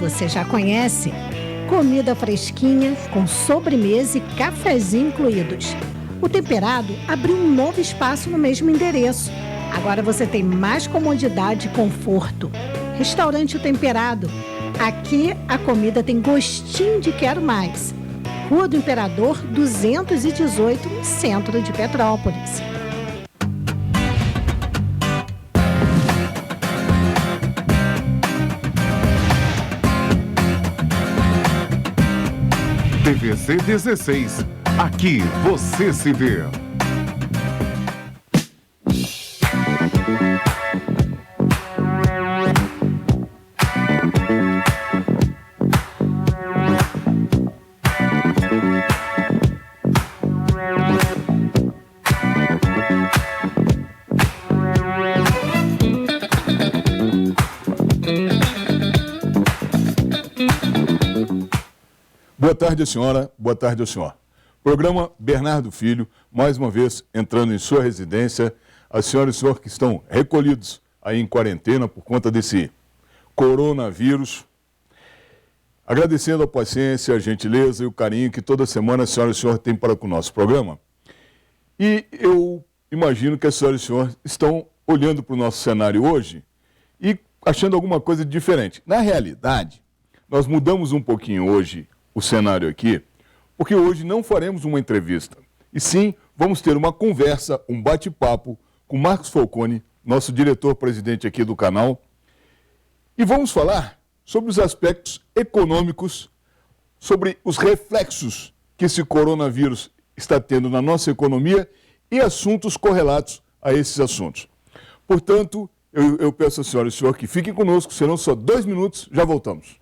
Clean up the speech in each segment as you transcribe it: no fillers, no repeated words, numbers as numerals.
Você já conhece? Comida fresquinha, com sobremesa e cafezinho incluídos. O Temperado abriu um novo espaço no mesmo endereço. Agora você tem mais comodidade e conforto. Restaurante O Temperado. Aqui a comida tem gostinho de quero mais. Rua do Imperador 218, no centro de Petrópolis. TVC 16. Aqui você se vê. Boa tarde, senhora. Boa tarde, ao senhor. Programa Bernardo Filho, mais uma vez entrando em sua residência. A senhora e o senhor que estão recolhidos aí em quarentena por conta desse coronavírus. Agradecendo a paciência, a gentileza e o carinho que toda semana a senhora e o senhor têm para com o nosso programa. E eu imagino que a senhora e o senhor estão olhando para o nosso cenário hoje e achando alguma coisa diferente. Na realidade, nós mudamos um pouquinho hoje o cenário aqui, porque hoje não faremos uma entrevista, e sim vamos ter uma conversa, um bate-papo com Marcos Falcone, nosso diretor-presidente aqui do canal, e vamos falar sobre os aspectos econômicos, sobre os reflexos que esse coronavírus está tendo na nossa economia e assuntos correlatos a esses assuntos. Portanto, eu peço à senhora e ao senhor que fiquem conosco, serão só 2 minutos, já voltamos.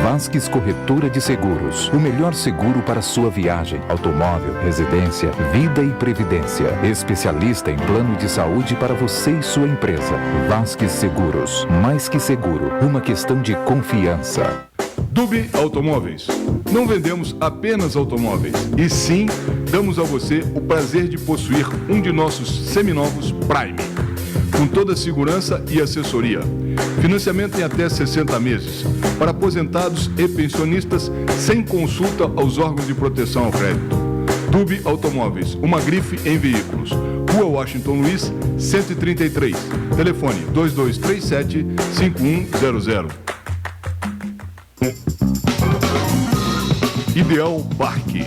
Vasques Corretora de Seguros. O melhor seguro para sua viagem, automóvel, residência, vida e previdência. Especialista em plano de saúde para você e sua empresa. Vasques Seguros. Mais que seguro, uma questão de confiança. Dubi Automóveis. Não vendemos apenas automóveis, e sim damos a você o prazer de possuir um de nossos seminovos Prime. Com toda a segurança e assessoria. Financiamento em até 60 meses. Para aposentados e pensionistas, sem consulta aos órgãos de proteção ao crédito. Dubi Automóveis, uma grife em veículos. Rua Washington Luiz, 133. Telefone 2237-5100. Ideal Parque.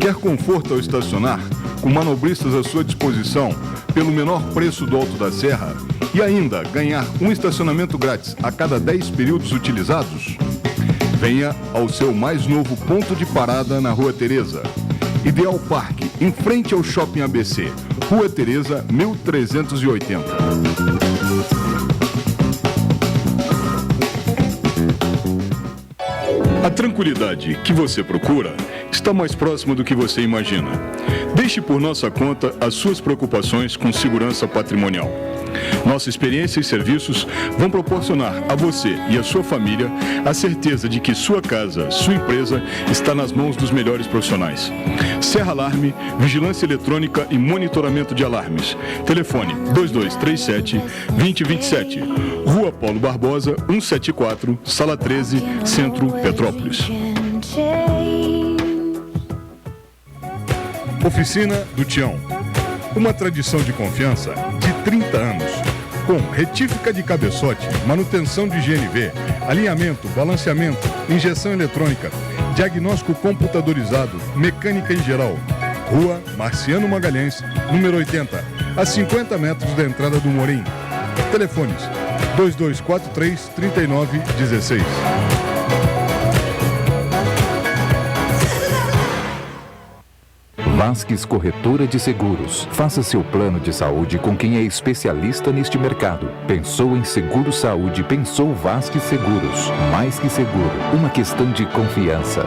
Quer conforto ao estacionar? Com manobristas à sua disposição, pelo menor preço do Alto da Serra, e ainda ganhar um estacionamento grátis a cada 10 períodos utilizados? Venha ao seu mais novo ponto de parada na Rua Tereza. Ideal Parque, em frente ao Shopping ABC, Rua Tereza, 1380. A tranquilidade que você procura está mais próxima do que você imagina. Deixe por nossa conta as suas preocupações com segurança patrimonial. Nossa experiência e serviços vão proporcionar a você e a sua família a certeza de que sua casa, sua empresa, está nas mãos dos melhores profissionais. Serra Alarme, vigilância eletrônica e monitoramento de alarmes. Telefone 2237-2027. Rua Paulo Barbosa, 174, Sala 13, Centro, Petrópolis. Oficina do Tião. Uma tradição de confiança de 30 anos. Com retífica de cabeçote, manutenção de GNV, alinhamento, balanceamento, injeção eletrônica, diagnóstico computadorizado, mecânica em geral. Rua Marciano Magalhães, número 80, a 50 metros da entrada do Morim. Telefones 2243-3916. Vasques Corretora de Seguros. Faça seu plano de saúde com quem é especialista neste mercado. Pensou em seguro saúde, pensou Vasques Seguros. Mais que seguro, uma questão de confiança.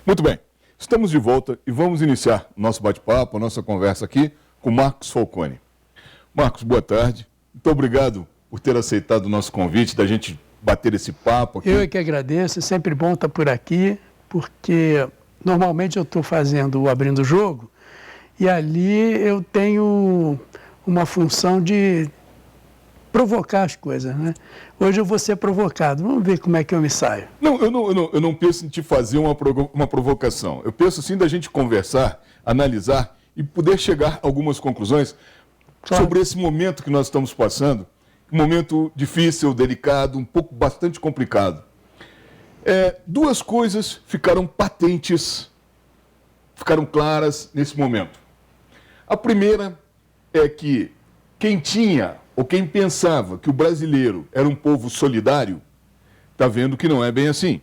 Muito bem, estamos de volta e vamos iniciar nosso bate-papo, a nossa conversa aqui com Marcos Falcone. Marcos, boa tarde. Muito obrigado por ter aceitado o nosso convite, da gente bater esse papo aqui. Eu é que agradeço, é sempre bom estar por aqui, porque normalmente eu estou fazendo o Abrindo o Jogo e ali eu tenho uma função de provocar as coisas, né? Hoje eu vou ser provocado, vamos ver como é que eu me saio. Não, eu não penso em te fazer uma provocação. Eu penso sim da gente conversar, analisar e poder chegar a algumas conclusões sobre esse momento que nós estamos passando. Um momento difícil, delicado, um pouco bastante complicado. Duas coisas ficaram patentes, ficaram claras nesse momento. A primeira é que quem tinha ou quem pensava que o brasileiro era um povo solidário, está vendo que não é bem assim.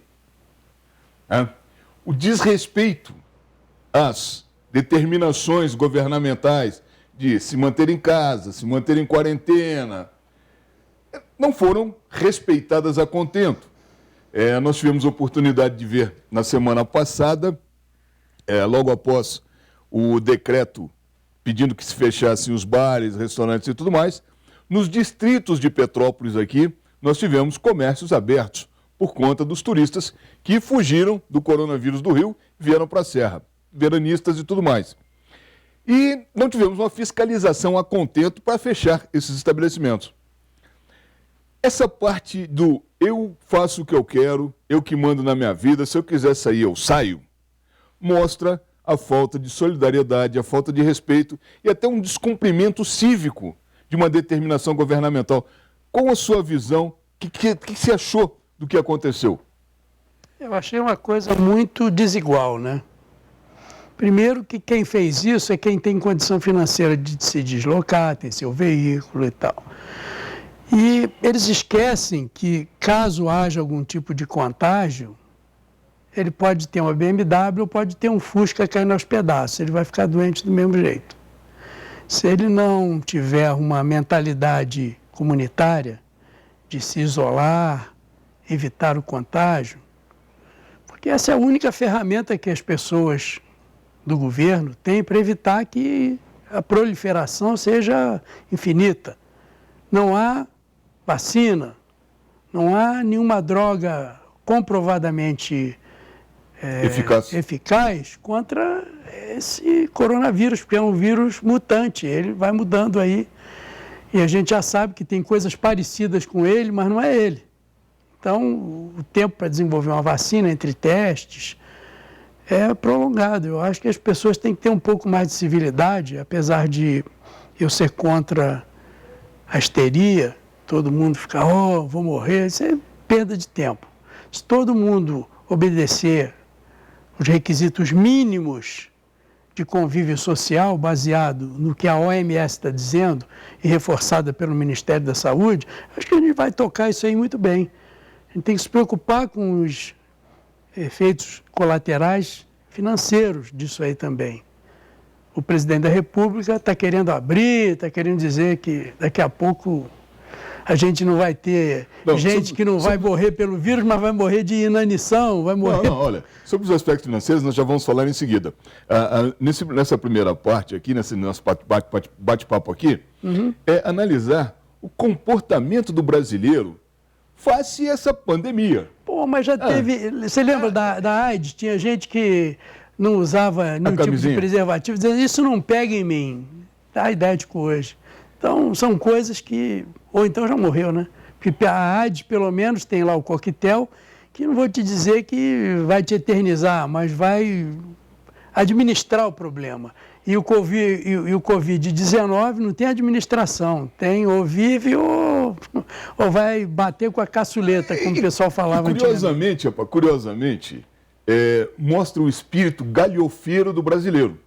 O desrespeito às determinações governamentais de se manter em casa, se manter em quarentena, não foram respeitadas a contento. Nós tivemos a oportunidade de ver na semana passada, logo após o decreto pedindo que se fechassem os bares, restaurantes e tudo mais, nos distritos de Petrópolis aqui, nós tivemos comércios abertos por conta dos turistas que fugiram do coronavírus do Rio e vieram para a Serra, veranistas e tudo mais. E não tivemos uma fiscalização a contento para fechar esses estabelecimentos. Essa parte do eu faço o que eu quero, eu que mando na minha vida, se eu quiser sair eu saio, mostra a falta de solidariedade, a falta de respeito e até um descumprimento cívico de uma determinação governamental. Qual a sua visão? O que você achou do que aconteceu? Eu achei uma coisa muito desigual, né? Primeiro que quem fez isso é quem tem condição financeira de se deslocar, tem seu veículo e tal. E eles esquecem que, caso haja algum tipo de contágio, ele pode ter uma BMW ou pode ter um Fusca caindo aos pedaços, ele vai ficar doente do mesmo jeito. Se ele não tiver uma mentalidade comunitária de se isolar, evitar o contágio, porque essa é a única ferramenta que as pessoas do governo têm para evitar que a proliferação seja infinita. Não há vacina, não há nenhuma droga comprovadamente eficaz contra esse coronavírus, porque é um vírus mutante, ele vai mudando aí. E a gente já sabe que tem coisas parecidas com ele, mas não é ele. Então, o tempo para desenvolver uma vacina entre testes é prolongado. Eu acho que as pessoas têm que ter um pouco mais de civilidade, apesar de eu ser contra a histeria, todo mundo ficar, vou morrer, isso é perda de tempo. Se todo mundo obedecer os requisitos mínimos de convívio social, baseado no que a OMS está dizendo e reforçada pelo Ministério da Saúde, acho que a gente vai tocar isso aí muito bem. A gente tem que se preocupar com os efeitos colaterais financeiros disso aí também. O presidente da República está querendo abrir, está querendo dizer que daqui a pouco a gente não vai ter que não vai morrer pelo vírus, mas vai morrer de inanição, vai morrer... Não, olha, sobre os aspectos financeiros nós já vamos falar em seguida. Nessa primeira parte aqui, nesse nosso bate-papo aqui, é analisar o comportamento do brasileiro face a essa pandemia. Pô, mas já teve... Você lembra da AIDS? Tinha gente que não usava nenhum tipo de preservativo, dizendo, isso não pega em mim. Tá idético hoje. Então, são coisas que... Ou então já morreu, né? Porque a AIDS, pelo menos, tem lá o coquetel, que não vou te dizer que vai te eternizar, mas vai administrar o problema. E o Covid-19 não tem administração, tem ou vive ou vai bater com a caçuleta, como o pessoal falava antigamente. Curiosamente, mostra o espírito galhofeiro do brasileiro.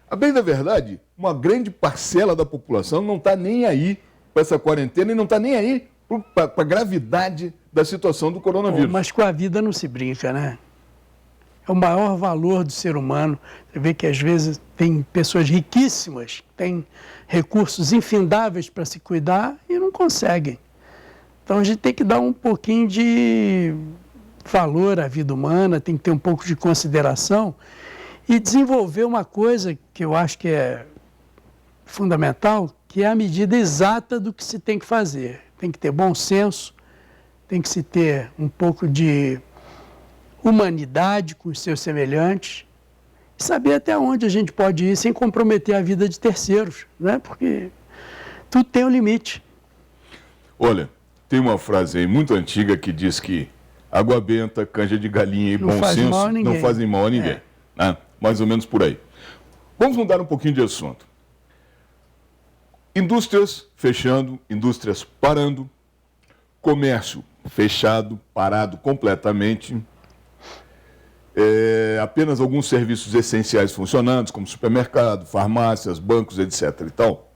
A bem da verdade, uma grande parcela da população não está nem aí para essa quarentena e não está nem aí para a gravidade da situação do coronavírus. Mas com a vida não se brinca, né? É o maior valor do ser humano. Você vê que às vezes tem pessoas riquíssimas, têm recursos infindáveis para se cuidar e não conseguem. Então a gente tem que dar um pouquinho de valor à vida humana, tem que ter um pouco de consideração e desenvolver uma coisa que eu acho que é fundamental, que é a medida exata do que se tem que fazer. Tem que ter bom senso, tem que se ter um pouco de humanidade com os seus semelhantes e saber até onde a gente pode ir sem comprometer a vida de terceiros, né? Porque tudo tem um limite. Olha, tem uma frase aí muito antiga que diz que água benta, canja de galinha e bom senso não fazem mal a ninguém. Né? Mais ou menos por aí. Vamos mudar um pouquinho de assunto. Indústrias fechando, indústrias parando, comércio fechado, parado completamente, apenas alguns serviços essenciais funcionando, como supermercado, farmácias, bancos, etc. e tal.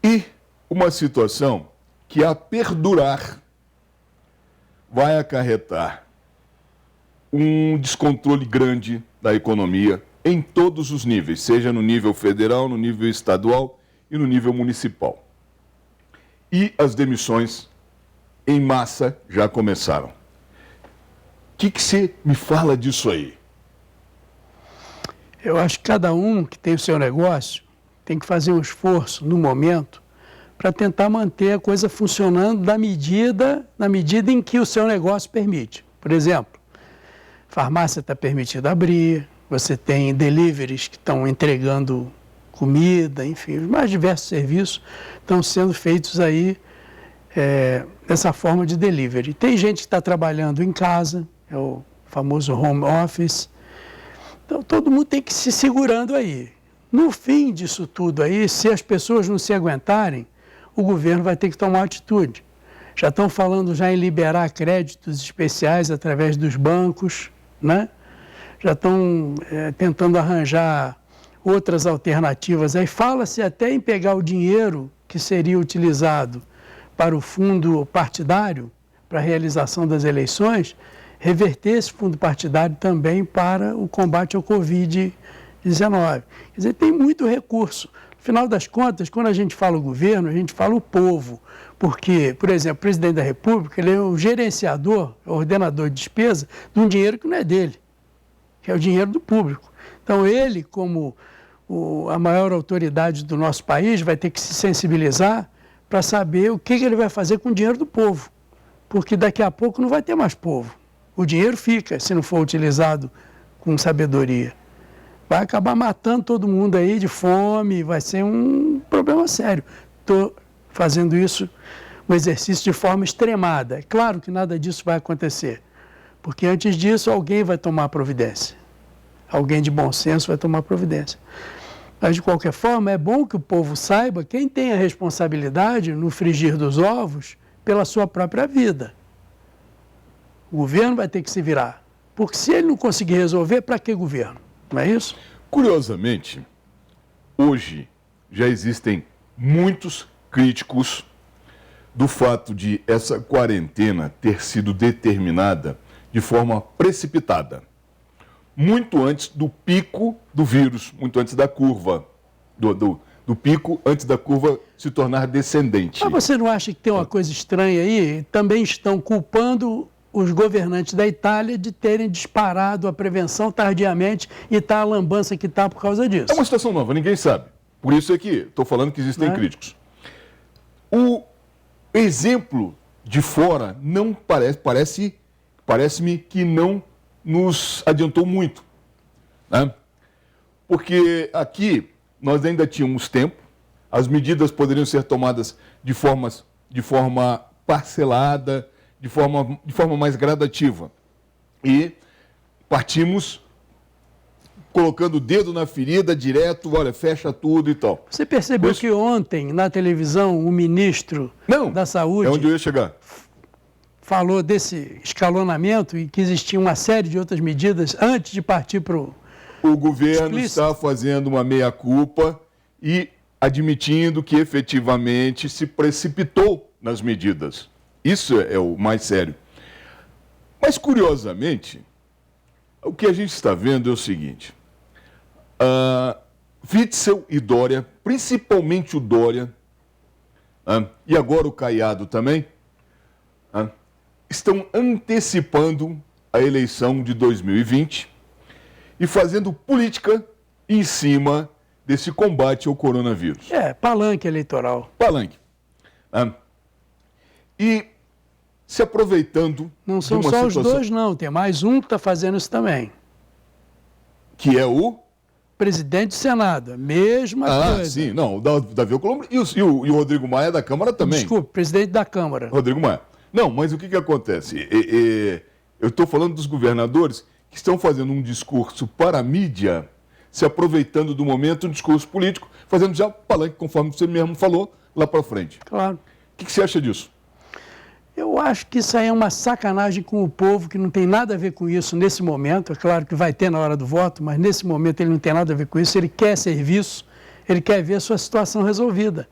E uma situação que, a perdurar, vai acarretar um descontrole grande da economia em todos os níveis, seja no nível federal, no nível estadual e no nível municipal. E as demissões em massa já começaram. O que você me fala disso aí? Eu acho que cada um que tem o seu negócio tem que fazer um esforço no momento para tentar manter a coisa funcionando na medida em que o seu negócio permite. Por exemplo, farmácia está permitida abrir, você tem deliveries que estão entregando comida, enfim, os mais diversos serviços estão sendo feitos aí dessa forma de delivery. Tem gente que está trabalhando em casa, é o famoso home office. Então, todo mundo tem que ir se segurando aí. No fim disso tudo aí, se as pessoas não se aguentarem, o governo vai ter que tomar atitude. Já estão falando já em liberar créditos especiais através dos bancos, né? Já estão tentando arranjar outras alternativas. Aí fala-se até em pegar o dinheiro que seria utilizado para o fundo partidário, para a realização das eleições, reverter esse fundo partidário também para o combate ao Covid-19. Quer dizer, tem muito recurso. No final das contas, quando a gente fala o governo, a gente fala o povo. Porque, por exemplo, o presidente da República, ele é o gerenciador, o ordenador de despesa de um dinheiro que não é dele, que é o dinheiro do público. Então, ele, como a maior autoridade do nosso país, vai ter que se sensibilizar para saber o que ele vai fazer com o dinheiro do povo. Porque daqui a pouco não vai ter mais povo. O dinheiro fica, se não for utilizado com sabedoria. Vai acabar matando todo mundo aí de fome, vai ser um problema sério. Estou fazendo isso, um exercício de forma extremada. É claro que nada disso vai acontecer, porque antes disso alguém vai tomar providência. Alguém de bom senso vai tomar providência. Mas, de qualquer forma, é bom que o povo saiba quem tem a responsabilidade no frigir dos ovos pela sua própria vida. O governo vai ter que se virar. Porque se ele não conseguir resolver, para que governo? Não é isso? Curiosamente, hoje já existem muitos críticos do fato de essa quarentena ter sido determinada de forma precipitada. Muito antes do pico do vírus, muito antes da curva, do pico, antes da curva se tornar descendente. Mas você não acha que tem uma coisa estranha aí? Também estão culpando os governantes da Itália de terem disparado a prevenção tardiamente e tá a lambança que está por causa disso. É uma situação nova, ninguém sabe. Por isso é que estou falando que existem críticos. O exemplo de fora não parece-me que não nos adiantou muito, né? Porque aqui nós ainda tínhamos tempo, as medidas poderiam ser tomadas de forma parcelada, de forma mais gradativa. E partimos colocando o dedo na ferida direto, olha, fecha tudo e tal. Você percebeu que ontem, na televisão, o ministro da Saúde... É onde eu ia chegar. Falou desse escalonamento e que existia uma série de outras medidas antes de partir para o... O governo está fazendo uma meia-culpa e admitindo que efetivamente se precipitou nas medidas. Isso é o mais sério. Mas, curiosamente, o que a gente está vendo é o seguinte. Witzel e Dória, principalmente o Dória, e agora o Caiado também, estão antecipando a eleição de 2020 e fazendo política em cima desse combate ao coronavírus. Palanque eleitoral. Palanque. e se aproveitando Não são de uma só situação... os dois, não. Tem mais um que está fazendo isso também. Que é o... Presidente do Senado, a mesma coisa. Ah, sim. Não, o Davi Alcolumbre e o Rodrigo Maia da Câmara também. Desculpe, presidente da Câmara. Rodrigo Maia. Não, mas o que acontece? Eu estou falando dos governadores que estão fazendo um discurso para a mídia, se aproveitando do momento, um discurso político, fazendo já palanque, conforme você mesmo falou, lá para frente. Claro. O que você acha disso? Eu acho que isso aí é uma sacanagem com o povo, que não tem nada a ver com isso nesse momento. É claro que vai ter na hora do voto, mas nesse momento ele não tem nada a ver com isso. Ele quer serviço, ele quer ver a sua situação resolvida.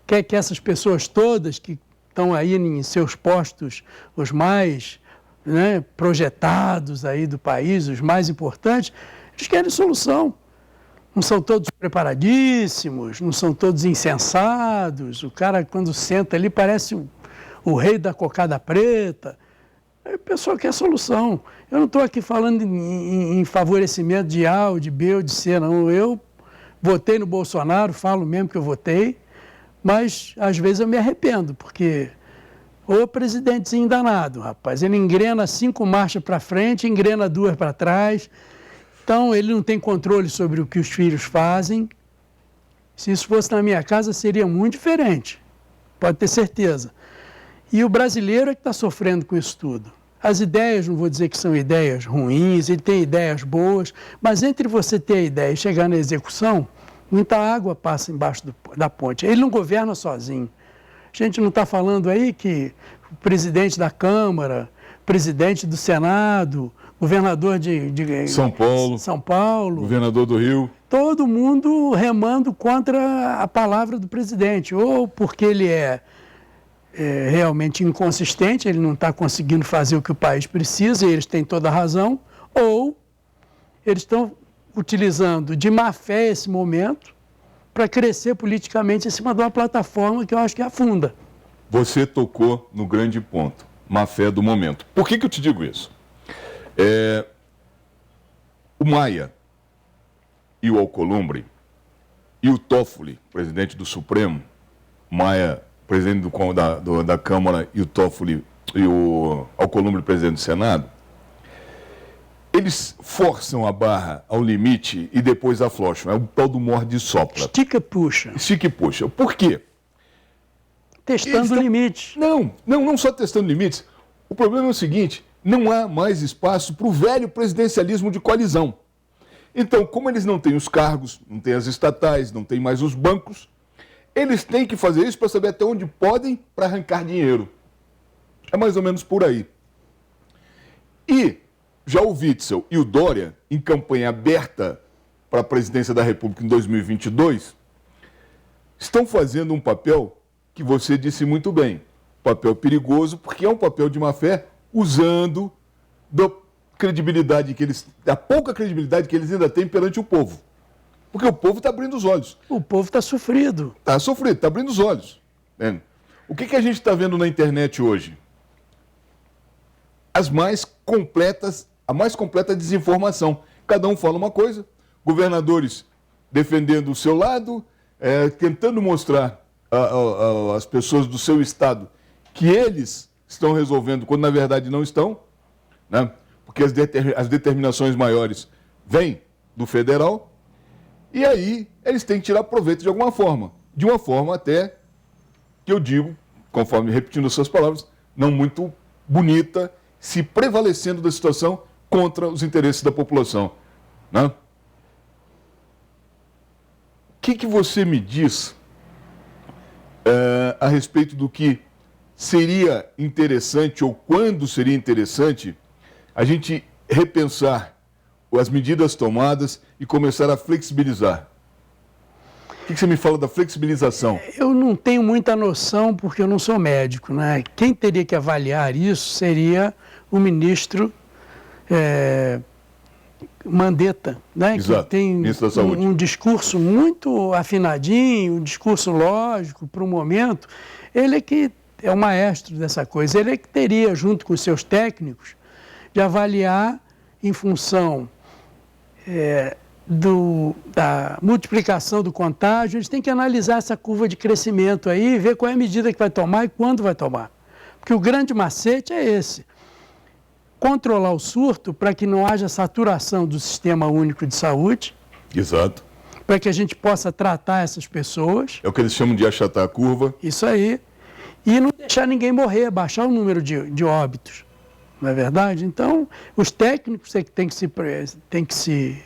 Quer que essas pessoas todas que estão aí em seus postos, os mais projetados aí do país, os mais importantes, eles querem solução. Não são todos preparadíssimos, não são todos insensados. O cara, quando senta ali, parece o rei da cocada preta. O pessoal quer solução. Eu não estou aqui falando em favorecimento de A, ou de B, ou de C, não. Eu votei no Bolsonaro, falo mesmo que eu votei, mas às vezes eu me arrependo, porque o presidentezinho danado, rapaz, ele engrena 5 marchas para frente, engrena 2 para trás, então ele não tem controle sobre o que os filhos fazem. Se isso fosse na minha casa, seria muito diferente, pode ter certeza. E o brasileiro é que está sofrendo com isso tudo. As ideias, não vou dizer que são ideias ruins, ele tem ideias boas, mas entre você ter a ideia e chegar na execução, muita água passa embaixo da ponte. Ele não governa sozinho. A gente não está falando aí que o presidente da Câmara, presidente do Senado, governador de São Paulo, governador do Rio, todo mundo remando contra a palavra do presidente, ou porque ele é realmente inconsistente, ele não está conseguindo fazer o que o país precisa, e eles têm toda a razão, ou eles estão utilizando de má fé esse momento para crescer politicamente em cima de uma plataforma que eu acho que afunda. Você tocou no grande ponto, má fé do momento. Por que eu te digo isso? O Maia e o Alcolumbre e o Toffoli, presidente do Supremo, Maia, presidente da Câmara, e o Toffoli e o Alcolumbre, presidente do Senado, eles forçam a barra ao limite e depois afrouxam. É o tal do morde e sopra. Estica e puxa. Estica e puxa. Por quê? Testando limites. Não só testando limites. O problema é o seguinte, não há mais espaço para o velho presidencialismo de coalizão. Então, como eles não têm os cargos, não têm as estatais, não têm mais os bancos, eles têm que fazer isso para saber até onde podem para arrancar dinheiro. É mais ou menos por aí. E já o Witzel e o Dória, em campanha aberta para a presidência da República em 2022, estão fazendo um papel que você disse muito bem, papel perigoso, porque é um papel de má fé, usando da pouca credibilidade que eles ainda têm perante o povo. Porque o povo está abrindo os olhos. O povo está sofrido. Está sofrido, está abrindo os olhos. O que a gente está vendo na internet hoje? A mais completa desinformação. Cada um fala uma coisa, governadores defendendo o seu lado, tentando mostrar às pessoas do seu estado que eles estão resolvendo, quando na verdade não estão, né? Porque as determinações maiores vêm do federal, e aí eles têm que tirar proveito de alguma forma. De uma forma até, que eu digo, conforme repetindo suas palavras, não muito bonita, se prevalecendo da situação contra os interesses da população. Né? O que você me diz a respeito do que seria interessante, ou quando seria interessante, a gente repensar as medidas tomadas e começar a flexibilizar? O que você me fala da flexibilização? Eu não tenho muita noção, porque eu não sou médico, né? Quem teria que avaliar isso seria o ministro Mandetta, né? Exato. Que tem um discurso muito afinadinho, um discurso lógico para o momento. Ele é que é o maestro dessa coisa. Ele é que teria, junto com os seus técnicos, de avaliar em função da multiplicação do contágio. Eles têm que analisar essa curva de crescimento aí e ver qual é a medida que vai tomar e quando vai tomar. Porque o grande macete é esse. Controlar o surto para que não haja saturação do Sistema Único de Saúde. Exato. Para que a gente possa tratar essas pessoas. É o que eles chamam de achatar a curva. Isso aí. E não deixar ninguém morrer, baixar o número de óbitos. Não é verdade? Então, os técnicos têm que se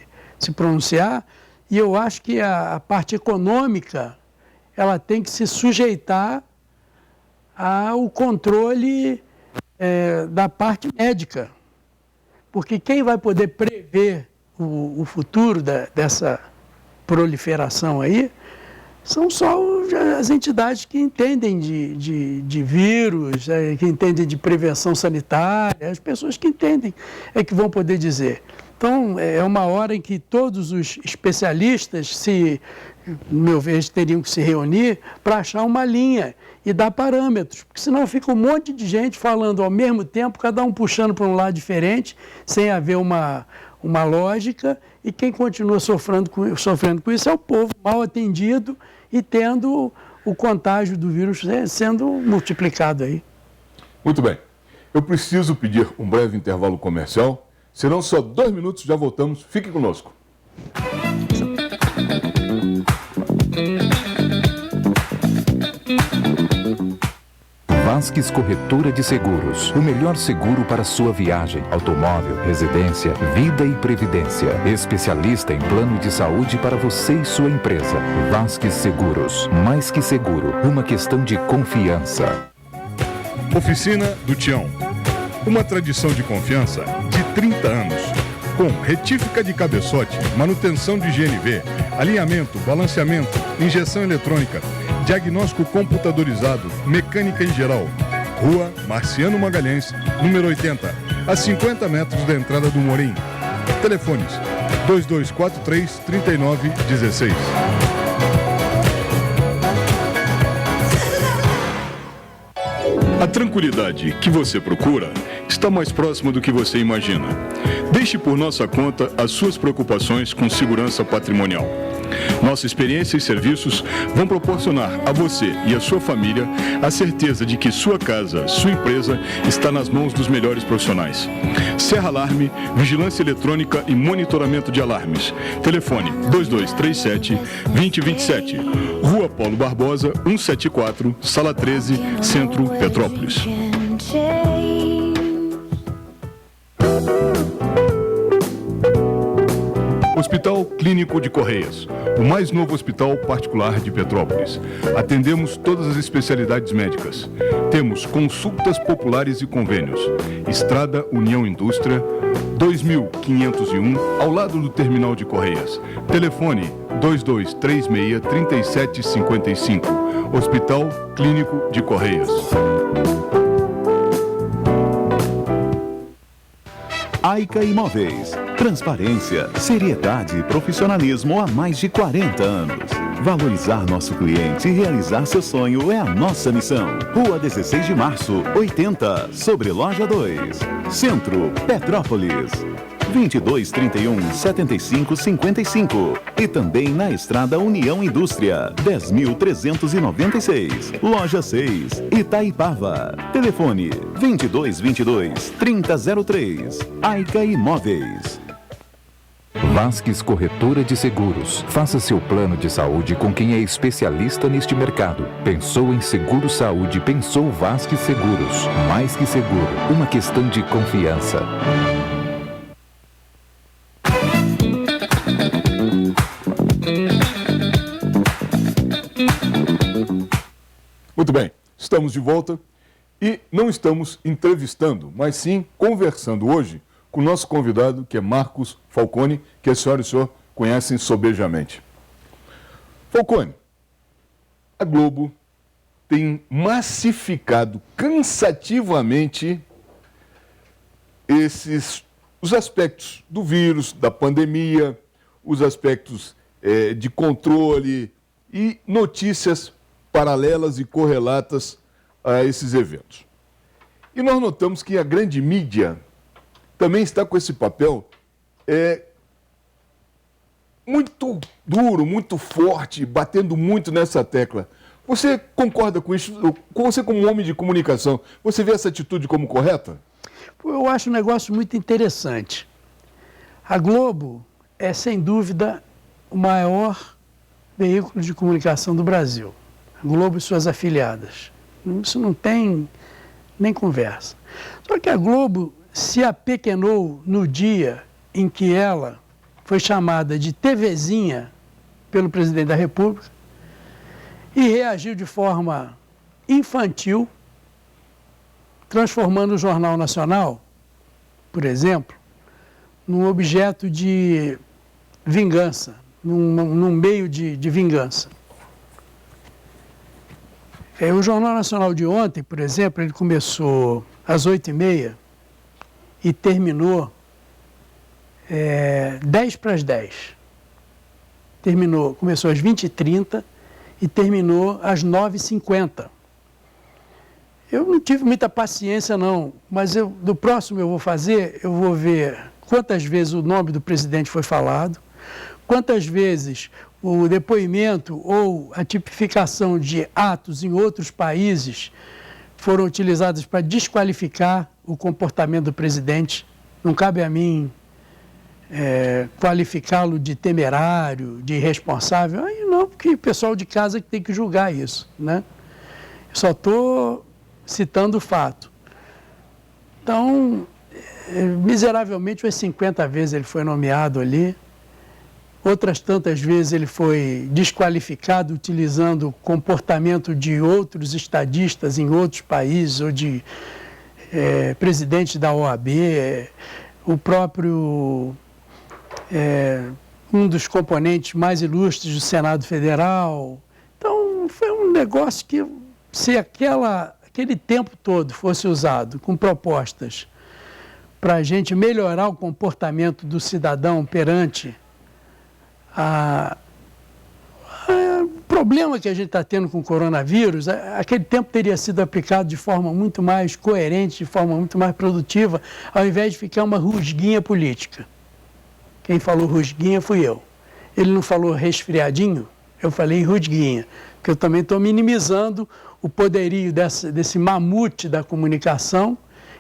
pronunciar, e eu acho que a parte econômica ela tem que se sujeitar ao controle da parte médica. Porque quem vai poder prever o futuro dessa proliferação aí são só as entidades que entendem de vírus, que entendem de prevenção sanitária, as pessoas que entendem é que vão poder dizer. Então, é uma hora em que todos os especialistas, no meu ver, teriam que se reunir para achar uma linha e dar parâmetros, porque senão fica um monte de gente falando ao mesmo tempo, cada um puxando para um lado diferente, sem haver uma lógica, e quem continua sofrendo com isso é o povo mal atendido e tendo o contágio do vírus sendo multiplicado aí. Muito bem. Eu preciso pedir um breve intervalo comercial, serão só 2 minutos, já voltamos. Fique conosco. Vasques Corretora de Seguros. O melhor seguro para sua viagem, automóvel, residência, vida e previdência. Especialista em plano de saúde para você e sua empresa. Vasques Seguros. Mais que seguro, uma questão de confiança. Oficina do Tião. Uma tradição de confiança de 30 anos. Com retífica de cabeçote, manutenção de GNV, alinhamento, balanceamento, injeção eletrônica, diagnóstico computadorizado, mecânica em geral. Rua Marciano Magalhães, número 80, a 50 metros da entrada do Morim. Telefones 2243-3916. A tranquilidade que você procura está mais próxima do que você imagina. Deixe por nossa conta as suas preocupações com segurança patrimonial. Nossa experiência e serviços vão proporcionar a você e a sua família a certeza de que sua casa, sua empresa, está nas mãos dos melhores profissionais. Serra Alarme, vigilância eletrônica e monitoramento de alarmes. Telefone 2237-2027. Rua Paulo Barbosa, 174, Sala 13, Centro, Petrópolis. Hospital Clínico de Correias, o mais novo hospital particular de Petrópolis. Atendemos todas as especialidades médicas. Temos consultas populares e convênios. Estrada União Indústria, 2501, ao lado do Terminal de Correias. Telefone 2236-3755. Hospital Clínico de Correias. Aica Imóveis. Transparência, seriedade e profissionalismo há mais de 40 anos. Valorizar nosso cliente e realizar seu sonho é a nossa missão. Rua 16 de Março, 80, sobre Loja 2. Centro, Petrópolis. 2231-7555. E também na Estrada União Indústria, 10.396. Loja 6, Itaipava. Telefone 2222-3003. Aica Imóveis. Vasques Corretora de Seguros. Faça seu plano de saúde com quem é especialista neste mercado. Pensou em seguro saúde, pensou Vasques Seguros. Mais que seguro, uma questão de confiança. Muito bem, estamos de volta e não estamos entrevistando, mas sim conversando hoje com o nosso convidado, que é Marcos Falcone, que a senhora e o senhor conhecem sobejamente. Falcone, a Globo tem massificado cansativamente os aspectos do vírus, da pandemia, os aspectos de controle e notícias paralelas e correlatas a esses eventos. E nós notamos que a grande mídia também está com esse papel muito duro, muito forte, batendo muito nessa tecla. Você concorda com isso? Você, como homem de comunicação, você vê essa atitude como correta? Eu acho um negócio muito interessante. A Globo é, sem dúvida, o maior veículo de comunicação do Brasil. A Globo e suas afiliadas. Isso não tem nem conversa. Só que a Globo se apequenou no dia em que ela foi chamada de TVzinha pelo presidente da República e reagiu de forma infantil, transformando o Jornal Nacional, por exemplo, num objeto de vingança, num meio de vingança. O Jornal Nacional de ontem, por exemplo, ele começou às 8h30 e terminou 10 para as 10. Começou às 20h30 e terminou às 9h50. Eu não tive muita paciência, não, mas do próximo eu vou ver quantas vezes o nome do presidente foi falado, quantas vezes o depoimento ou a tipificação de atos em outros países foram utilizados para desqualificar o comportamento do presidente. Não cabe a mim qualificá-lo de temerário, de irresponsável. Aí não, porque o pessoal de casa que tem que julgar isso, né? Eu só estou citando o fato. Então, miseravelmente, umas 50 vezes ele foi nomeado ali. Outras tantas vezes ele foi desqualificado utilizando o comportamento de outros estadistas em outros países, ou de presidente da OAB, o próprio um dos componentes mais ilustres do Senado Federal. Então, foi um negócio que, se aquele tempo todo fosse usado com propostas para a gente melhorar o comportamento do cidadão perante o problema que a gente está tendo com o coronavírus, aquele tempo teria sido aplicado de forma muito mais coerente, de forma muito mais produtiva, ao invés de ficar uma rusguinha política. Quem falou rusguinha fui eu. Ele não falou resfriadinho, eu falei rusguinha, porque eu também estou minimizando o poderio desse mamute da comunicação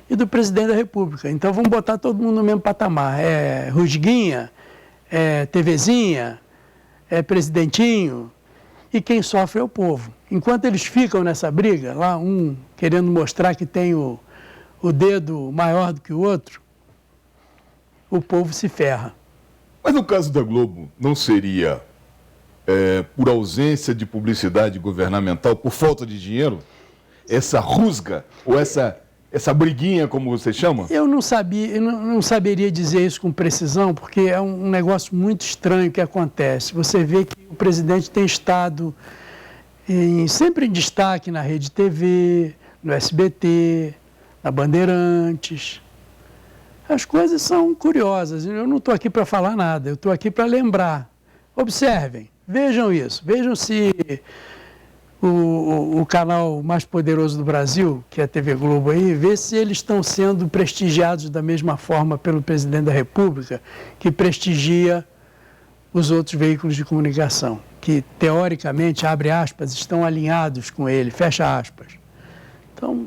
e do presidente da República. Então vamos botar todo mundo no mesmo patamar. É rusguinha, é TVzinha, é presidentinho, e quem sofre é o povo. Enquanto eles ficam nessa briga, lá um querendo mostrar que tem o dedo maior do que o outro, o povo se ferra. Mas no caso da Globo, não seria por ausência de publicidade governamental, por falta de dinheiro? Essa rusga, ou essa briguinha, como você chama? Eu não saberia dizer isso com precisão, porque é um negócio muito estranho que acontece. Você vê que o presidente tem estado sempre em destaque na Rede TV, no SBT, na Bandeirantes. As coisas são curiosas. Eu não estou aqui para falar nada, eu estou aqui para lembrar. Observem, vejam isso, vejam se o canal mais poderoso do Brasil, que é a TV Globo aí, vê se eles estão sendo prestigiados da mesma forma pelo presidente da República, que prestigia os outros veículos de comunicação, que teoricamente, abre aspas, estão alinhados com ele, fecha aspas. Então,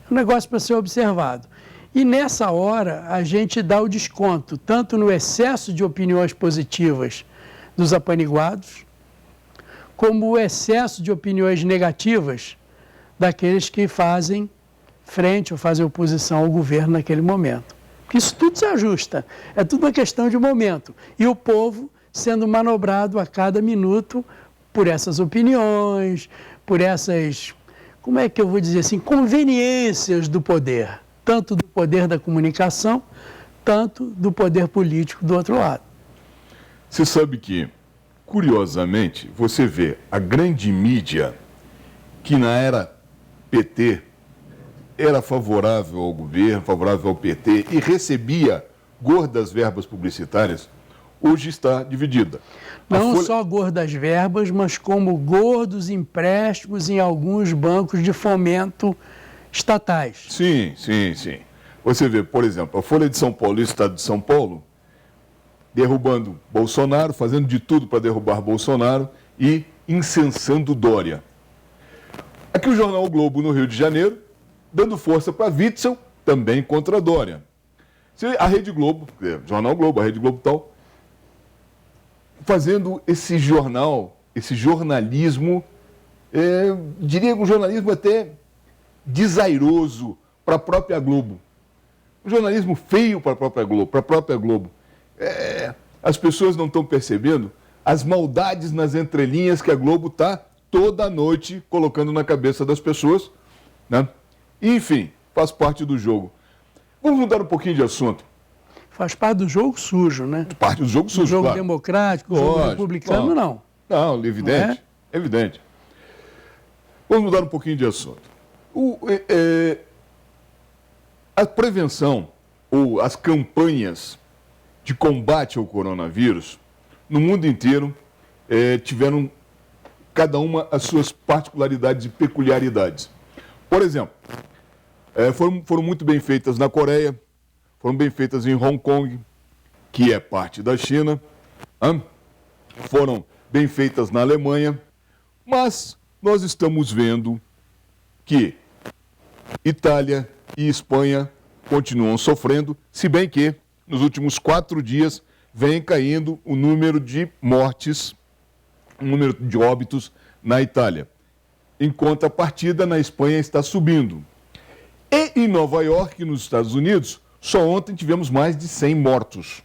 é um negócio para ser observado. E nessa hora, a gente dá o desconto, tanto no excesso de opiniões positivas dos apaniguados, como o excesso de opiniões negativas daqueles que fazem frente ou fazem oposição ao governo naquele momento. Porque isso tudo se ajusta, é tudo uma questão de momento. E o povo sendo manobrado a cada minuto por essas opiniões, por essas, como é que eu vou dizer assim, conveniências do poder, tanto do poder da comunicação, tanto do poder político do outro lado. Você sabe que, curiosamente, você vê a grande mídia que na era PT era favorável ao governo, favorável ao PT e recebia gordas verbas publicitárias, hoje está dividida. Não só gordas verbas, mas como gordos empréstimos em alguns bancos de fomento estatais. Sim. Você vê, por exemplo, a Folha de São Paulo e o Estado de São Paulo derrubando Bolsonaro, fazendo de tudo para derrubar Bolsonaro e incensando Dória. Aqui o jornal O Globo, no Rio de Janeiro, dando força para Witzel, também contra Dória. A Rede Globo, Jornal Globo, a Rede Globo tal, fazendo esse jornal, esse jornalismo, diria um jornalismo até desairoso para a própria Globo. Um jornalismo feio para a própria Globo. As pessoas não estão percebendo as maldades nas entrelinhas que a Globo está toda noite colocando na cabeça das pessoas, né? Enfim, faz parte do jogo. Vamos mudar um pouquinho de assunto. Faz parte do jogo sujo, né? Parte do jogo sujo, o jogo claro. democrático, o jogo republicano, não. Não, evidente. É evidente. Vamos mudar um pouquinho de assunto. A prevenção ou as campanhas de combate ao coronavírus no mundo inteiro tiveram cada uma as suas particularidades e peculiaridades. Por exemplo, foram muito bem feitas na Coreia, foram bem feitas em Hong Kong, que é parte da China, foram bem feitas na Alemanha, mas nós estamos vendo que Itália e Espanha continuam sofrendo, se bem que nos últimos 4 dias vem caindo o número de mortes, o número de óbitos na Itália. Em contrapartida, na Espanha está subindo. E em Nova York, nos Estados Unidos, só ontem tivemos mais de 100 mortos.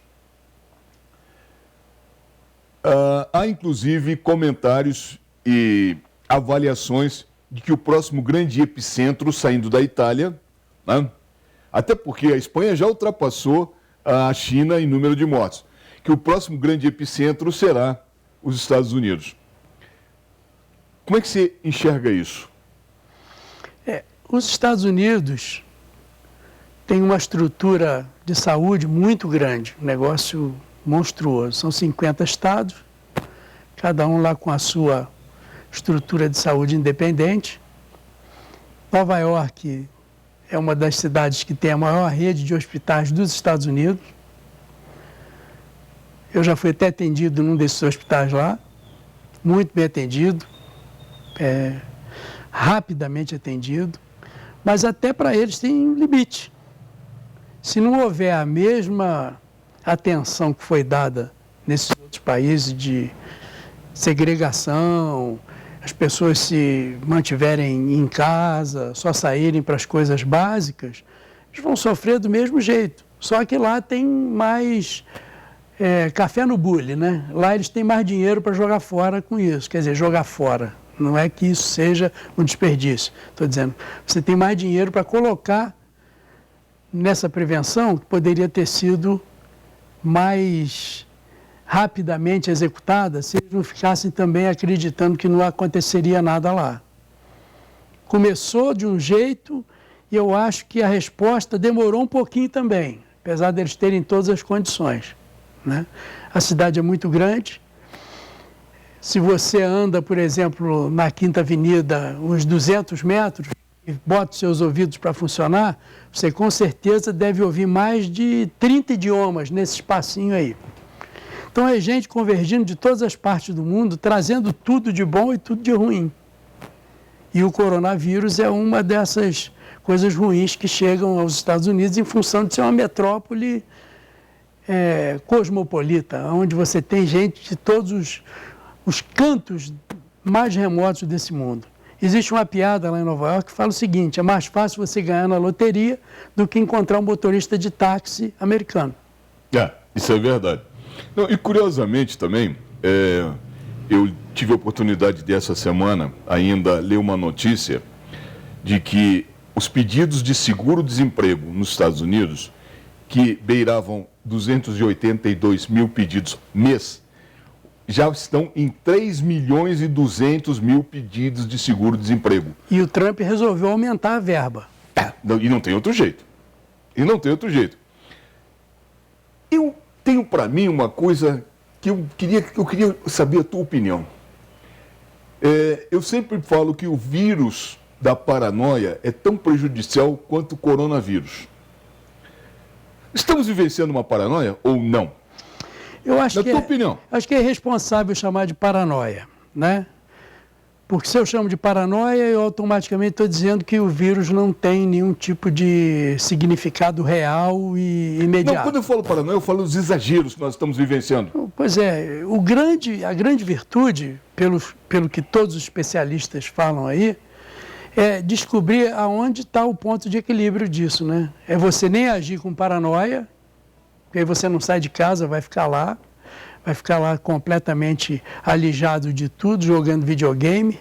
Há, inclusive, comentários e avaliações de que o próximo grande epicentro saindo da Itália, né? Até porque a Espanha já ultrapassou a China em número de mortos, que o próximo grande epicentro será os Estados Unidos. Como é que você enxerga isso? Os Estados Unidos têm uma estrutura de saúde muito grande, um negócio monstruoso. São 50 estados, cada um lá com a sua estrutura de saúde independente. Nova York é uma das cidades que tem a maior rede de hospitais dos Estados Unidos. Eu já fui até atendido num desses hospitais lá, muito bem atendido, rapidamente atendido, mas até para eles tem um limite. Se não houver a mesma atenção que foi dada nesses outros países de segregação, as pessoas se mantiverem em casa, só saírem para as coisas básicas, eles vão sofrer do mesmo jeito. Só que lá tem mais café no bule, né? Lá eles têm mais dinheiro para jogar fora com isso. Quer dizer, jogar fora. Não é que isso seja um desperdício. Estou dizendo, você tem mais dinheiro para colocar nessa prevenção que poderia ter sido mais rapidamente executada se eles não ficassem também acreditando que não aconteceria nada lá. Começou de um jeito e eu acho que a resposta demorou um pouquinho também, apesar deles terem todas as condições, né? A cidade é muito grande. Se você anda, por exemplo, na Quinta Avenida uns 200 metros e bota os seus ouvidos para funcionar, você com certeza deve ouvir mais de 30 idiomas nesse espacinho aí. Então é gente convergindo de todas as partes do mundo, trazendo tudo de bom e tudo de ruim. E o coronavírus é uma dessas coisas ruins que chegam aos Estados Unidos em função de ser uma metrópole cosmopolita, onde você tem gente de todos os cantos mais remotos desse mundo. Existe uma piada lá em Nova York que fala o seguinte: é mais fácil você ganhar na loteria do que encontrar um motorista de táxi americano. Isso é verdade. Não, e curiosamente também, eu tive a oportunidade dessa semana ainda ler uma notícia de que os pedidos de seguro-desemprego nos Estados Unidos, que beiravam 282 mil pedidos mês, já estão em 3.200.000 pedidos de seguro-desemprego. E o Trump resolveu aumentar a verba. E não tem outro jeito. Eu tenho para mim uma coisa que eu queria saber a tua opinião. Eu sempre falo que o vírus da paranoia é tão prejudicial quanto o coronavírus. Estamos vivenciando uma paranoia ou não? Eu acho Na tua opinião. Acho que é irresponsável chamar de paranoia, né? Porque se eu chamo de paranoia, eu automaticamente estou dizendo que o vírus não tem nenhum tipo de significado real e imediato. Não, quando eu falo paranoia, eu falo dos exageros que nós estamos vivenciando. Pois é, a grande virtude, pelo que todos os especialistas falam aí, é descobrir aonde está o ponto de equilíbrio disso, né? É você nem agir com paranoia, porque aí você não sai de casa, vai ficar lá completamente alijado de tudo, jogando videogame.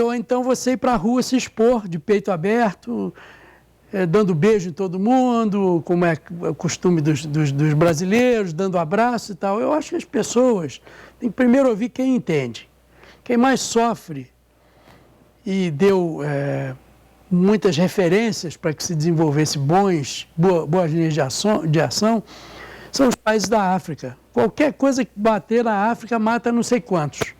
Ou então você ir para a rua se expor de peito aberto, dando beijo em todo mundo, como é o costume dos brasileiros, dando abraço e tal. Eu acho que as pessoas têm que primeiro ouvir quem entende. Quem mais sofre e deu muitas referências para que se desenvolvesse boas linhas de ação são os países da África. Qualquer coisa que bater na África mata não sei quantos.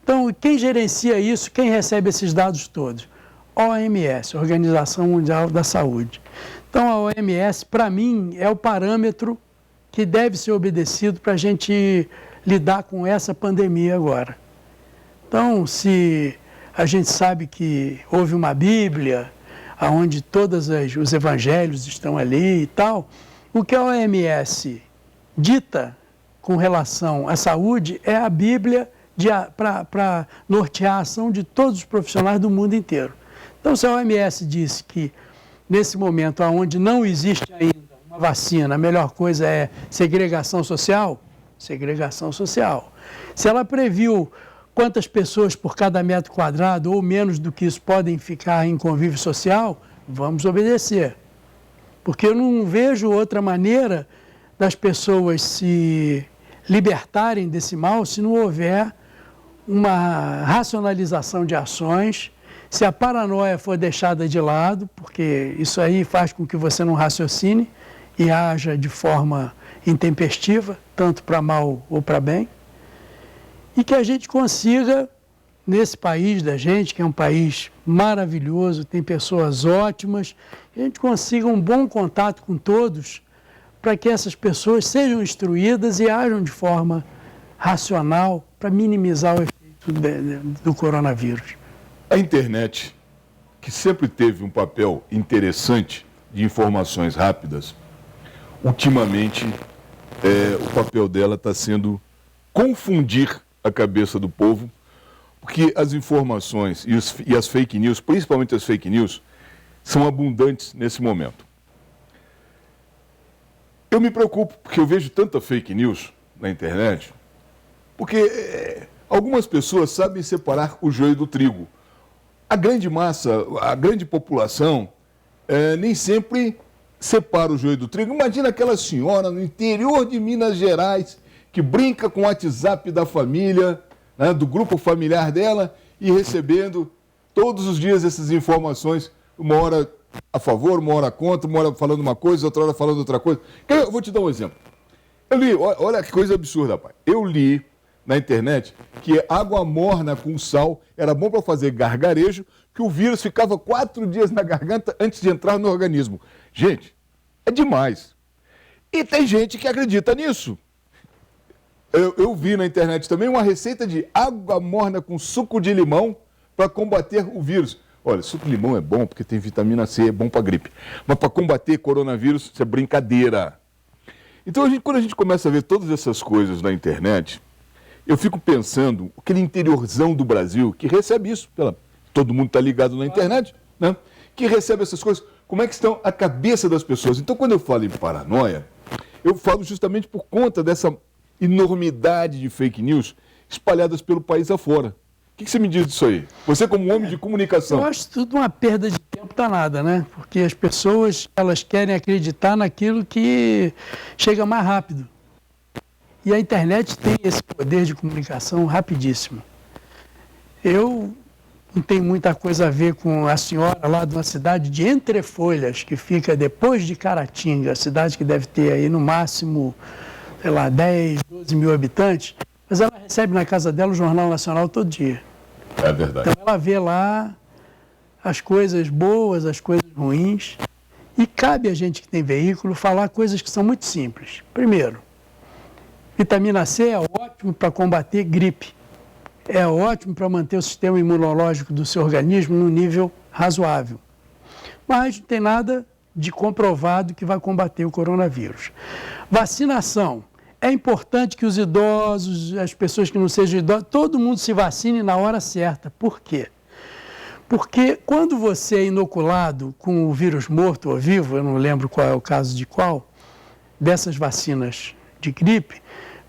Então, quem gerencia isso, quem recebe esses dados todos? OMS, Organização Mundial da Saúde. Então, a OMS, para mim, é o parâmetro que deve ser obedecido para a gente lidar com essa pandemia agora. Então, se a gente sabe que houve uma Bíblia, onde todos os evangelhos estão ali e tal, o que a OMS dita com relação à saúde é a Bíblia para nortear a ação de todos os profissionais do mundo inteiro. Então, se a OMS diz que, nesse momento onde não existe ainda uma vacina, a melhor coisa é segregação social, segregação social. Se ela previu quantas pessoas por cada metro quadrado ou menos do que isso podem ficar em convívio social, vamos obedecer. Porque eu não vejo outra maneira das pessoas se libertarem desse mal se não houver uma racionalização de ações, se a paranoia for deixada de lado, porque isso aí faz com que você não raciocine e haja de forma intempestiva, tanto para mal ou para bem, e que a gente consiga, nesse país da gente, que é um país maravilhoso, tem pessoas ótimas, que a gente consiga um bom contato com todos para que essas pessoas sejam instruídas e ajam de forma racional para minimizar o efeito do coronavírus. A internet, que sempre teve um papel interessante de informações rápidas, ultimamente o papel dela está sendo confundir a cabeça do povo, porque as informações e as fake news, principalmente as fake news, são abundantes nesse momento. Eu me preocupo porque eu vejo tanta fake news na internet, porque algumas pessoas sabem separar o joio do trigo. A grande massa, a grande população, nem sempre separa o joio do trigo. Imagina aquela senhora no interior de Minas Gerais que brinca com o WhatsApp da família, né, do grupo familiar dela, e recebendo todos os dias essas informações, uma hora a favor, uma hora contra, uma hora falando uma coisa, outra hora falando outra coisa. Eu vou te dar um exemplo. Eu li, olha que coisa absurda, pai. Eu li na internet que água morna com sal era bom para fazer gargarejo, que o vírus ficava 4 dias na garganta antes de entrar no organismo. Gente, é demais. E tem gente que acredita nisso. Eu vi na internet também uma receita de água morna com suco de limão para combater o vírus. Olha, suco de limão é bom porque tem vitamina C, é bom para gripe. Mas para combater coronavírus, isso é brincadeira. Então, quando a gente começa a ver todas essas coisas na internet, eu fico pensando, aquele interiorzão do Brasil, que recebe isso, todo mundo está ligado na internet, né? Que recebe essas coisas, como é que estão a cabeça das pessoas? Então, quando eu falo em paranoia, eu falo justamente por conta dessa enormidade de fake news espalhadas pelo país afora. O que você me diz disso aí? Você como homem de comunicação. Eu acho tudo uma perda de tempo danada, né? Porque as pessoas, elas querem acreditar naquilo que chega mais rápido. E a internet tem esse poder de comunicação rapidíssimo. Eu não tenho muita coisa a ver com a senhora lá de uma cidade de Entrefolhas, que fica depois de Caratinga, cidade que deve ter aí no máximo, sei lá, 10, 12 mil habitantes, mas ela recebe na casa dela o Jornal Nacional todo dia. É verdade. Então ela vê lá as coisas boas, as coisas ruins, e cabe a gente que tem veículo falar coisas que são muito simples. Primeiro, vitamina C é ótimo para combater gripe. é ótimo para manter o sistema imunológico do seu organismo num nível razoável. Mas não tem nada de comprovado que vai combater o coronavírus. Vacinação. É importante que os idosos, as pessoas que não sejam idosas, todo mundo se vacine na hora certa. Por quê? Porque quando você é inoculado com o vírus morto ou vivo, eu não lembro qual é o caso de qual, dessas vacinas de gripe,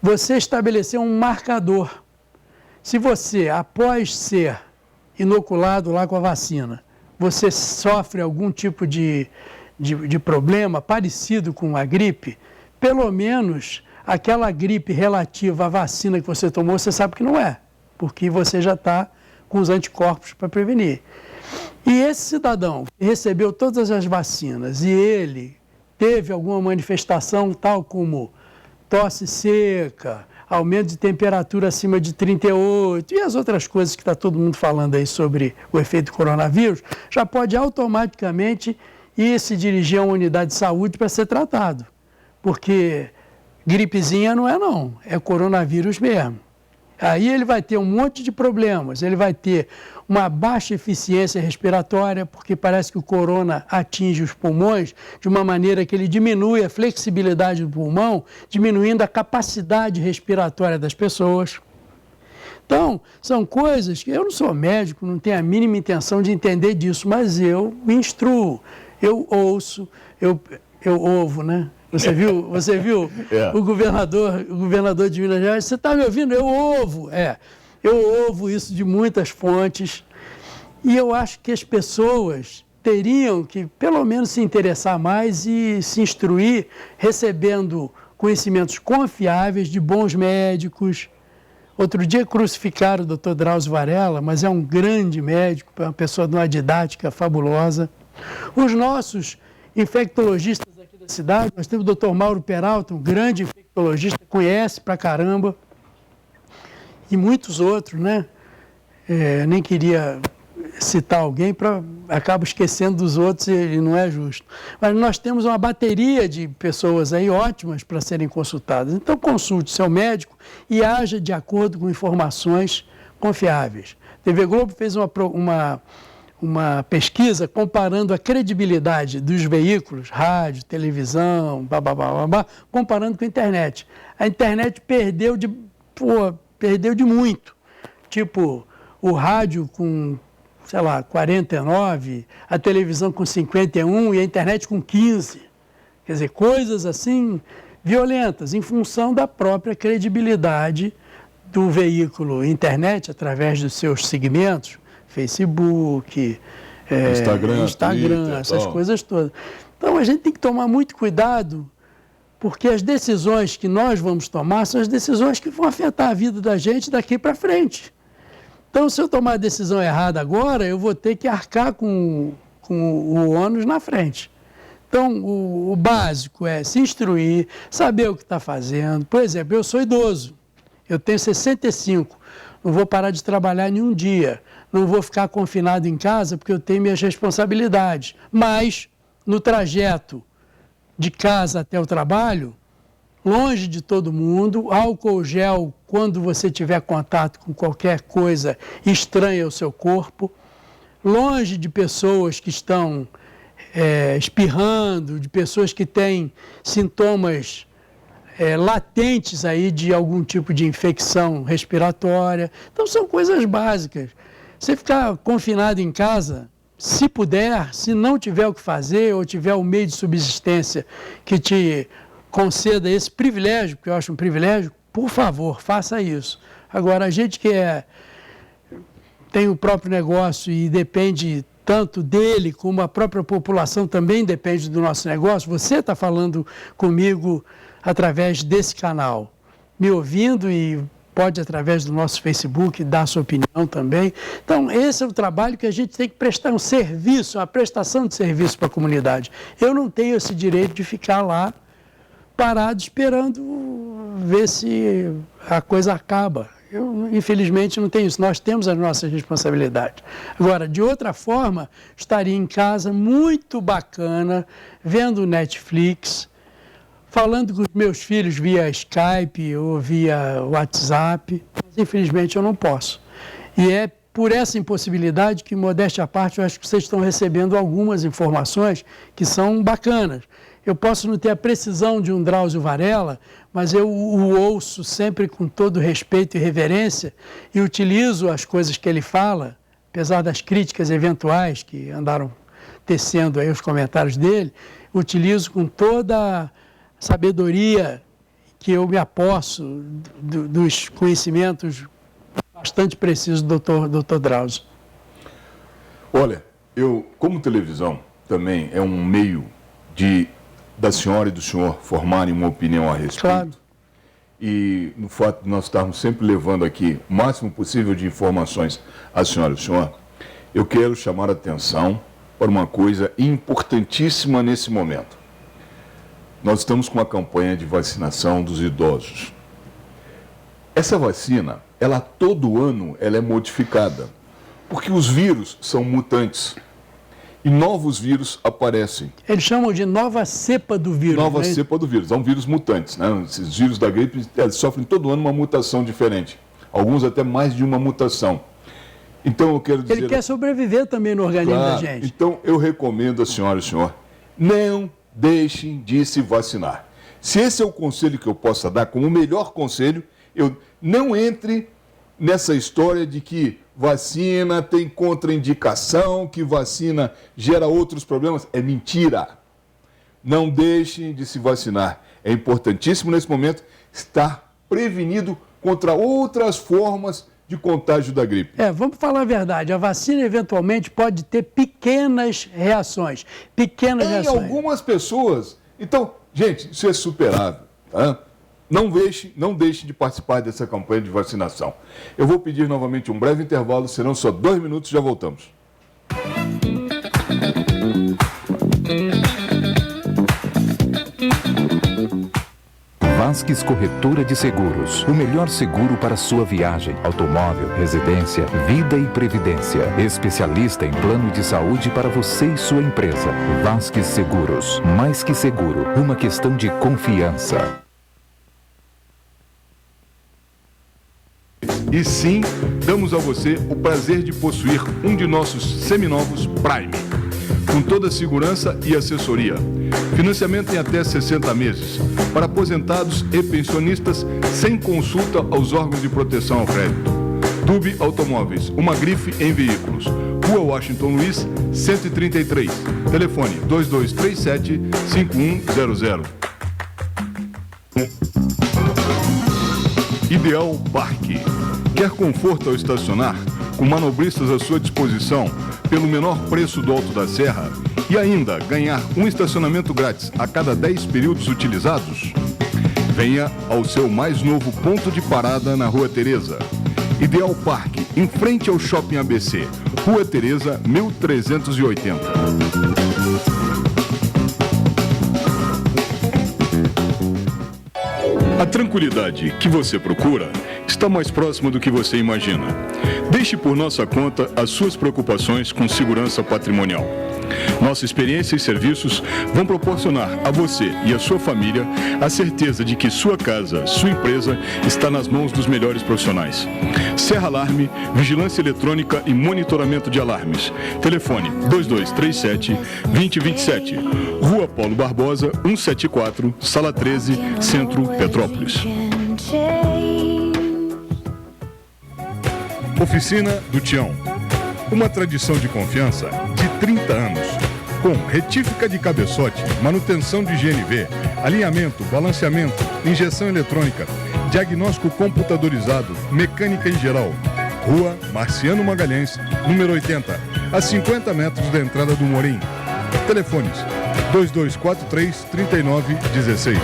você estabeleceu um marcador. Se você, após ser inoculado lá com a vacina, você sofre algum tipo de problema parecido com a gripe, pelo menos aquela gripe relativa à vacina que você tomou, você sabe que não é, porque você já está com os anticorpos para prevenir. E esse cidadão que recebeu todas as vacinas e ele teve alguma manifestação tal como tosse seca, aumento de temperatura acima de 38 e as outras coisas que está todo mundo falando aí sobre o efeito do coronavírus, já pode automaticamente ir se dirigir a uma unidade de saúde para ser tratado. Porque gripezinha não, é coronavírus mesmo. Aí ele vai ter um monte de problemas, ele vai ter uma baixa eficiência respiratória, porque parece que o corona atinge os pulmões de uma maneira que ele diminui a flexibilidade do pulmão, diminuindo a capacidade respiratória das pessoas. Então, são coisas que eu não sou médico, não tenho a mínima intenção de entender disso, mas eu me instruo, eu ouço, eu ouvo, né? Você viu o governador de Minas Gerais? Você está me ouvindo? Eu ouvo. Eu ouvo isso de muitas fontes e eu acho que as pessoas teriam que, pelo menos, se interessar mais e se instruir, recebendo conhecimentos confiáveis de bons médicos. Outro dia crucificaram o Dr. Drauzio Varela, mas é um grande médico, uma pessoa de uma didática fabulosa. Os nossos infectologistas aqui da cidade, nós temos o Dr. Mauro Peralta, um grande infectologista, conhece pra caramba, e muitos outros, né? Nem queria citar alguém, acabo esquecendo dos outros e não é justo. Mas nós temos uma bateria de pessoas aí ótimas para serem consultadas. Então consulte seu médico e haja de acordo com informações confiáveis. A TV Globo fez uma pesquisa comparando a credibilidade dos veículos, rádio, televisão, comparando com a internet. A internet perdeu de muito. Tipo, o rádio com, 49, a televisão com 51 e a internet com 15. Quer dizer, coisas assim violentas, em função da própria credibilidade do veículo internet, através dos seus segmentos, Facebook, Instagram, Twitter, essas coisas todas. Então, a gente tem que tomar muito cuidado, porque as decisões que nós vamos tomar são as decisões que vão afetar a vida da gente daqui para frente. Então, se eu tomar a decisão errada agora, eu vou ter que arcar com o ônus na frente. Então, o básico é se instruir, saber o que está fazendo. Por exemplo, eu sou idoso, eu tenho 65, não vou parar de trabalhar nenhum dia, não vou ficar confinado em casa porque eu tenho minhas responsabilidades. Mas, no trajeto de casa até o trabalho, longe de todo mundo, álcool gel quando você tiver contato com qualquer coisa estranha ao seu corpo, longe de pessoas que estão espirrando, de pessoas que têm sintomas latentes aí de algum tipo de infecção respiratória. Então são coisas básicas. Você ficar confinado em casa, se puder, se não tiver o que fazer ou tiver o meio de subsistência que te conceda esse privilégio, que eu acho um privilégio, por favor, faça isso. Agora, a gente que tem o próprio negócio e depende tanto dele como a própria população também depende do nosso negócio, você está falando comigo através desse canal, me ouvindo e pode, através do nosso Facebook, dar sua opinião também. Então, esse é o trabalho que a gente tem que prestar, um serviço, uma prestação de serviço para a comunidade. Eu não tenho esse direito de ficar lá parado esperando ver se a coisa acaba. Eu, infelizmente, não tenho isso. Nós temos as nossas responsabilidades. Agora, de outra forma, estaria em casa muito bacana, vendo Netflix, falando com os meus filhos via Skype ou via WhatsApp. Mas, infelizmente, eu não posso. E é por essa impossibilidade que, modéstia à parte, eu acho que vocês estão recebendo algumas informações que são bacanas. Eu posso não ter a precisão de um Drauzio Varela, mas eu o ouço sempre com todo respeito e reverência e utilizo as coisas que ele fala, apesar das críticas eventuais que andaram tecendo aí os comentários dele, utilizo com toda a sabedoria que eu me aposso dos conhecimentos bastante precisos do Dr. Drauzio. Olha, como televisão também é um meio da senhora e do senhor formarem uma opinião a respeito. Claro. E no fato de nós estarmos sempre levando aqui o máximo possível de informações à senhora e ao senhor, eu quero chamar a atenção para uma coisa importantíssima nesse momento. Nós estamos com uma campanha de vacinação dos idosos. Essa vacina, todo ano, ela é modificada, porque os vírus são mutantes. E novos vírus aparecem. Eles chamam de nova cepa do vírus. Nova cepa do vírus. São vírus mutantes, né? Esses vírus da gripe sofrem todo ano uma mutação diferente. Alguns até mais de uma mutação. Então eu quero dizer... Ele quer sobreviver também no organismo da gente. Então eu recomendo à senhora e ao senhor, não deixem de se vacinar. Se esse é o conselho que eu possa dar, como o melhor conselho, não entre nessa história de que vacina tem contraindicação, que vacina gera outros problemas. É mentira. Não deixem de se vacinar. É importantíssimo nesse momento estar prevenido contra outras formas de contágio da gripe. Vamos falar a verdade. A vacina eventualmente pode ter pequenas reações. Em algumas pessoas. Então, gente, isso é superável, tá? Não deixe de participar dessa campanha de vacinação. Eu vou pedir novamente um breve intervalo, serão só 2 minutos, já voltamos. Vasques Corretora de Seguros. O melhor seguro para sua viagem, automóvel, residência, vida e previdência. Especialista em plano de saúde para você e sua empresa. Vasques Seguros. Mais que seguro, uma questão de confiança. E sim, damos a você o prazer de possuir um de nossos seminovos Prime, com toda a segurança e assessoria. Financiamento em até 60 meses, para aposentados e pensionistas, sem consulta aos órgãos de proteção ao crédito. Dub Automóveis, uma grife em veículos. Rua Washington Luiz, 133. Telefone 2237-5100. Ideal Parque. Quer conforto ao estacionar? Com manobristas à sua disposição, pelo menor preço do Alto da Serra? E ainda ganhar um estacionamento grátis a cada 10 períodos utilizados? Venha ao seu mais novo ponto de parada na Rua Teresa. Ideal Parque, em frente ao Shopping ABC. Rua Teresa, 1380. A tranquilidade que você procura está mais próxima do que você imagina. Deixe por nossa conta as suas preocupações com segurança patrimonial. Nossa experiência e serviços vão proporcionar a você e a sua família a certeza de que sua casa, sua empresa, está nas mãos dos melhores profissionais. Serra Alarme, vigilância eletrônica e monitoramento de alarmes. Telefone 2237-2027. Rua Paulo Barbosa, 174, Sala 13, Centro, Petrópolis. Oficina do Tião. Uma tradição de confiança de 30 anos. Com retífica de cabeçote, manutenção de GNV, alinhamento, balanceamento, injeção eletrônica, diagnóstico computadorizado, mecânica em geral. Rua Marciano Magalhães, número 80, a 50 metros da entrada do Morim. Telefones 2243-3916.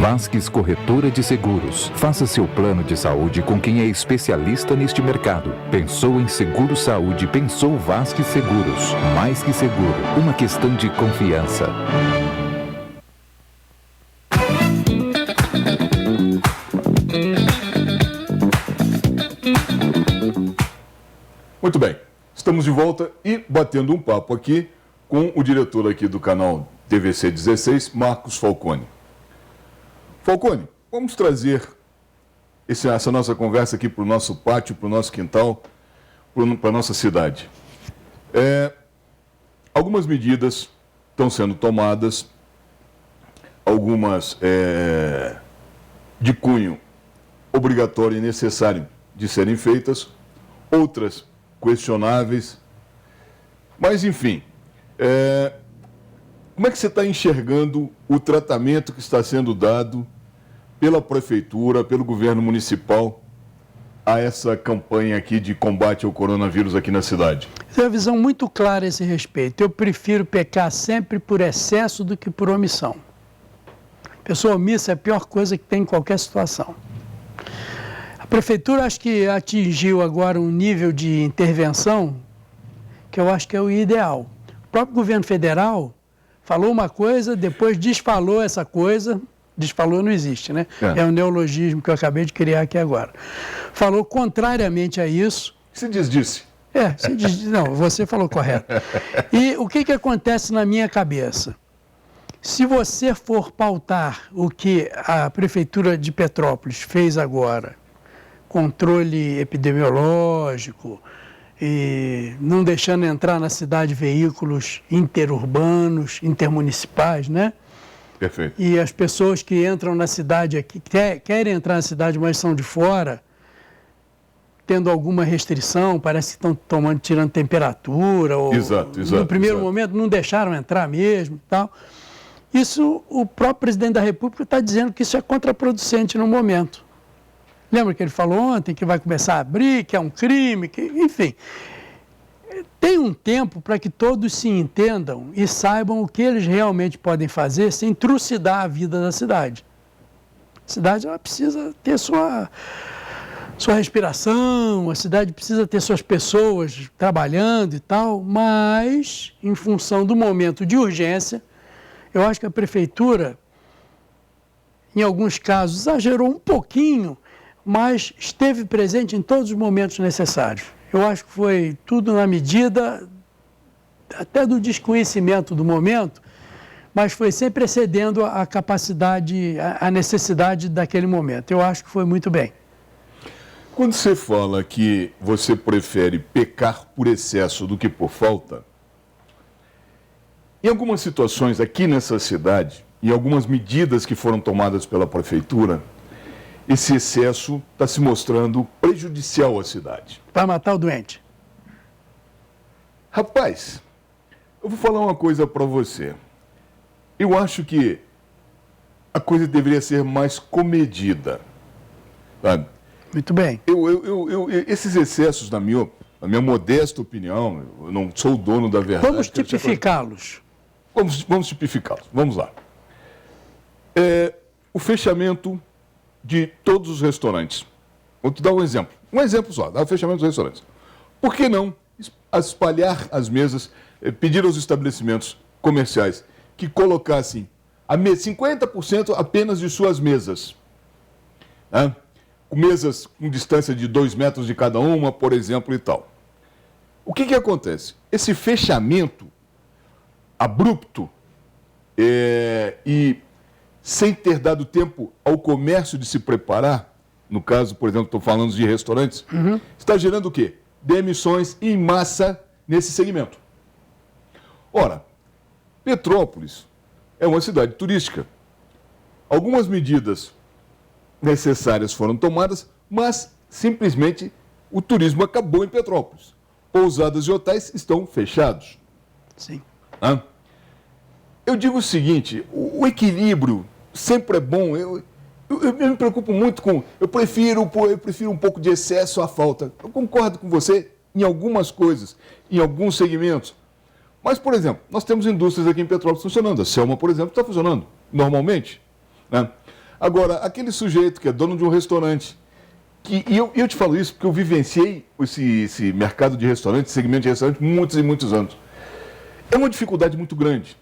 Vasques Corretora de Seguros. Faça seu plano de saúde com quem é especialista neste mercado. Pensou em seguro saúde, pensou Vasques Seguros. Mais que seguro, uma questão de confiança. Muito bem, estamos de volta e batendo um papo aqui com o diretor aqui do canal TVC 16, Marcos Falcone. Falcone, vamos trazer essa nossa conversa aqui para o nosso pátio, para o nosso quintal, para a nossa cidade. Algumas medidas estão sendo tomadas, algumas de cunho obrigatório e necessário de serem feitas, outras questionáveis, mas enfim, como é que você está enxergando o tratamento que está sendo dado pela prefeitura, pelo governo municipal a essa campanha aqui de combate ao coronavírus aqui na cidade? Tem uma visão muito clara a esse respeito. Eu prefiro pecar sempre por excesso do que por omissão. Pessoa omissa é a pior coisa que tem em qualquer situação. A prefeitura acho que atingiu agora um nível de intervenção que eu acho que é o ideal. O próprio governo federal falou uma coisa, depois desfalou essa coisa. Desfalou não existe, né? É um neologismo que eu acabei de criar aqui agora. Falou contrariamente a isso. Se disse. Se diz, não, você falou correto. E o que acontece na minha cabeça? Se você for pautar o que a Prefeitura de Petrópolis fez agora, controle epidemiológico, e não deixando entrar na cidade veículos interurbanos, intermunicipais, né? Perfeito. E as pessoas que entram na cidade aqui, querem entrar na cidade, mas são de fora, tendo alguma restrição, parece que estão tirando temperatura, ou exato, no primeiro momento não deixaram entrar mesmo e tal. Isso, o próprio presidente da República está dizendo que isso é contraproducente no momento. Lembra que ele falou ontem que vai começar a abrir, que é um crime, enfim. Tem um tempo para que todos se entendam e saibam o que eles realmente podem fazer sem trucidar a vida da cidade. A cidade ela precisa ter sua respiração, a cidade precisa ter suas pessoas trabalhando e tal, mas, em função do momento de urgência, eu acho que a prefeitura, em alguns casos, exagerou um pouquinho, mas esteve presente em todos os momentos necessários. Eu acho que foi tudo na medida, até do desconhecimento do momento, mas foi sempre excedendo a capacidade, a necessidade daquele momento. Eu acho que foi muito bem. Quando você fala que você prefere pecar por excesso do que por falta, em algumas situações aqui nessa cidade, em algumas medidas que foram tomadas pela prefeitura, esse excesso está se mostrando prejudicial à cidade. Vai matar o doente. Rapaz, eu vou falar uma coisa para você. Eu acho que a coisa deveria ser mais comedida. Sabe? Muito bem. Esses excessos, na minha modesta opinião, eu não sou o dono da verdade. Vamos tipificá-los. Vamos tipificá-los. Vamos lá. O fechamento de todos os restaurantes. Vou te dar um exemplo. Um exemplo só, o fechamento dos restaurantes. Por que não espalhar as mesas, pedir aos estabelecimentos comerciais que colocassem 50% apenas de suas mesas? Né? Mesas com distância de 2 metros de cada uma, por exemplo, e tal. O que acontece? Esse fechamento abrupto e sem ter dado tempo ao comércio de se preparar, no caso, por exemplo, estou falando de restaurantes, está gerando o quê? Demissões em massa nesse segmento. Ora, Petrópolis é uma cidade turística. Algumas medidas necessárias foram tomadas, mas simplesmente o turismo acabou em Petrópolis. Pousadas e hotéis estão fechados. Sim. Eu digo o seguinte, o equilíbrio sempre é bom. Eu me preocupo muito com... Eu prefiro um pouco de excesso à falta. Eu concordo com você em algumas coisas, em alguns segmentos. Mas, por exemplo, nós temos indústrias aqui em Petrópolis funcionando. A Selma, por exemplo, está funcionando normalmente. Né? Agora, aquele sujeito que é dono de um restaurante, e eu te falo isso porque eu vivenciei esse mercado de restaurante, segmento de restaurante, muitos e muitos anos. É uma dificuldade muito grande.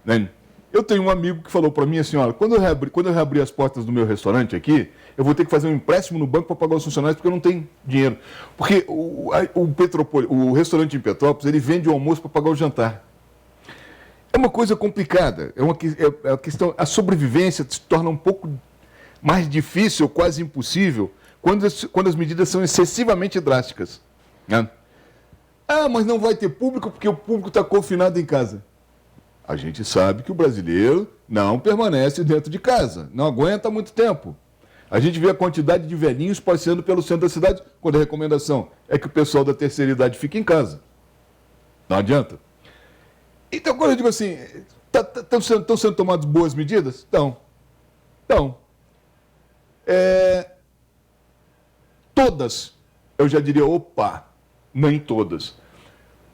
Né? Eu tenho um amigo que falou para mim assim, olha, quando eu reabrir as portas do meu restaurante aqui, eu vou ter que fazer um empréstimo no banco para pagar os funcionários porque eu não tenho dinheiro. Porque o restaurante em Petrópolis, ele vende o almoço para pagar o jantar. é uma coisa complicada. É uma questão, a sobrevivência se torna um pouco mais difícil, quase impossível, quando as medidas são excessivamente drásticas. Né? Ah, mas não vai ter público porque o público está confinado em casa. A gente sabe que o brasileiro não permanece dentro de casa, não aguenta muito tempo. A gente vê a quantidade de velhinhos passeando pelo centro da cidade, quando a recomendação é que o pessoal da terceira idade fique em casa. Não adianta. Então, quando eu digo assim, estão sendo tomadas boas medidas? Estão. Todas, eu já diria, opa, nem todas.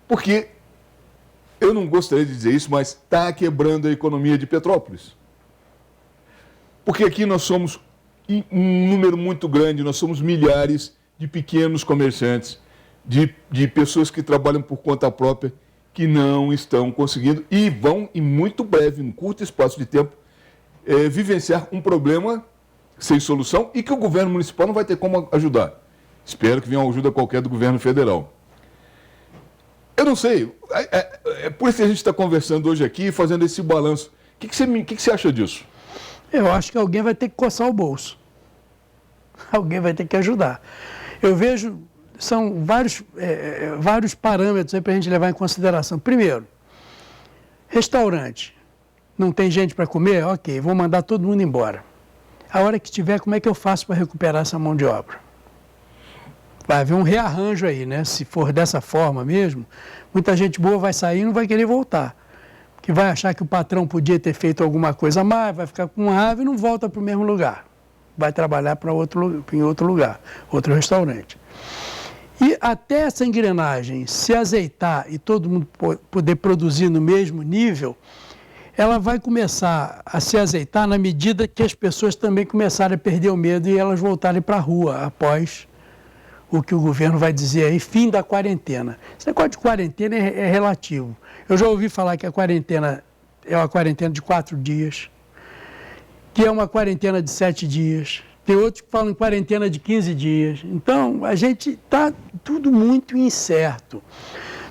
Porque, eu não gostaria de dizer isso, mas está quebrando a economia de Petrópolis. Porque aqui nós somos um número muito grande, nós somos milhares de pequenos comerciantes, de pessoas que trabalham por conta própria, que não estão conseguindo e vão, em muito breve, num curto espaço de tempo, vivenciar um problema sem solução e que o governo municipal não vai ter como ajudar. Espero que venha uma ajuda qualquer do governo federal. Eu não sei, é por isso que a gente está conversando hoje aqui, fazendo esse balanço. O que você acha disso? Eu acho que alguém vai ter que coçar o bolso. Alguém vai ter que ajudar. Eu vejo, são vários parâmetros aí para a gente levar em consideração. Primeiro, restaurante. Não tem gente para comer? Ok, vou mandar todo mundo embora. A hora que tiver, como é que eu faço para recuperar essa mão de obra? Vai haver um rearranjo aí, né? Se for dessa forma mesmo, muita gente boa vai sair e não vai querer voltar. Que vai achar que o patrão podia ter feito alguma coisa a mais, vai ficar com raiva e não volta para o mesmo lugar. Vai trabalhar em outro lugar, outro restaurante. E até essa engrenagem se azeitar e todo mundo poder produzir no mesmo nível, ela vai começar a se azeitar na medida que as pessoas também começarem a perder o medo e elas voltarem para a rua após o que o governo vai dizer aí, fim da quarentena. Esse negócio de quarentena é relativo. Eu já ouvi falar que a quarentena é uma quarentena de 4 dias, que é uma quarentena de 7 dias. Tem outros que falam em quarentena de 15 dias. Então, a gente está tudo muito incerto.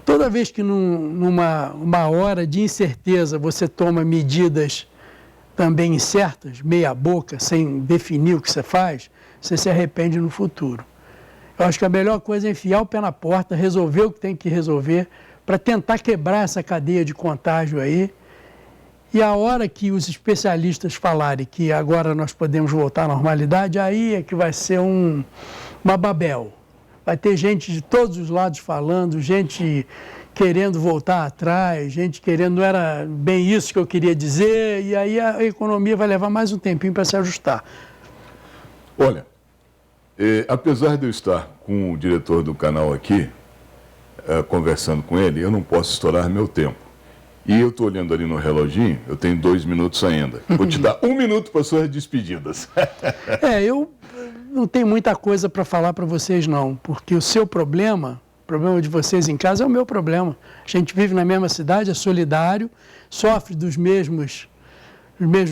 Toda vez que numa hora de incerteza você toma medidas também incertas, meia boca, sem definir o que você faz, você se arrepende no futuro. Eu acho que a melhor coisa é enfiar o pé na porta, resolver o que tem que resolver, para tentar quebrar essa cadeia de contágio aí. E a hora que os especialistas falarem que agora nós podemos voltar à normalidade, aí é que vai ser uma Babel. Vai ter gente de todos os lados falando, gente querendo voltar atrás, gente querendo, não era bem isso que eu queria dizer, e aí a economia vai levar mais um tempinho para se ajustar. Olha, apesar de eu estar com o diretor do canal aqui, conversando com ele, eu não posso estourar meu tempo. E eu estou olhando ali no reloginho, eu tenho 2 minutos ainda. Vou te dar 1 minuto para suas despedidas. Eu não tenho muita coisa para falar para vocês não, porque o seu problema, o problema de vocês em casa é o meu problema. A gente vive na mesma cidade, é solidário, sofre dos mesmos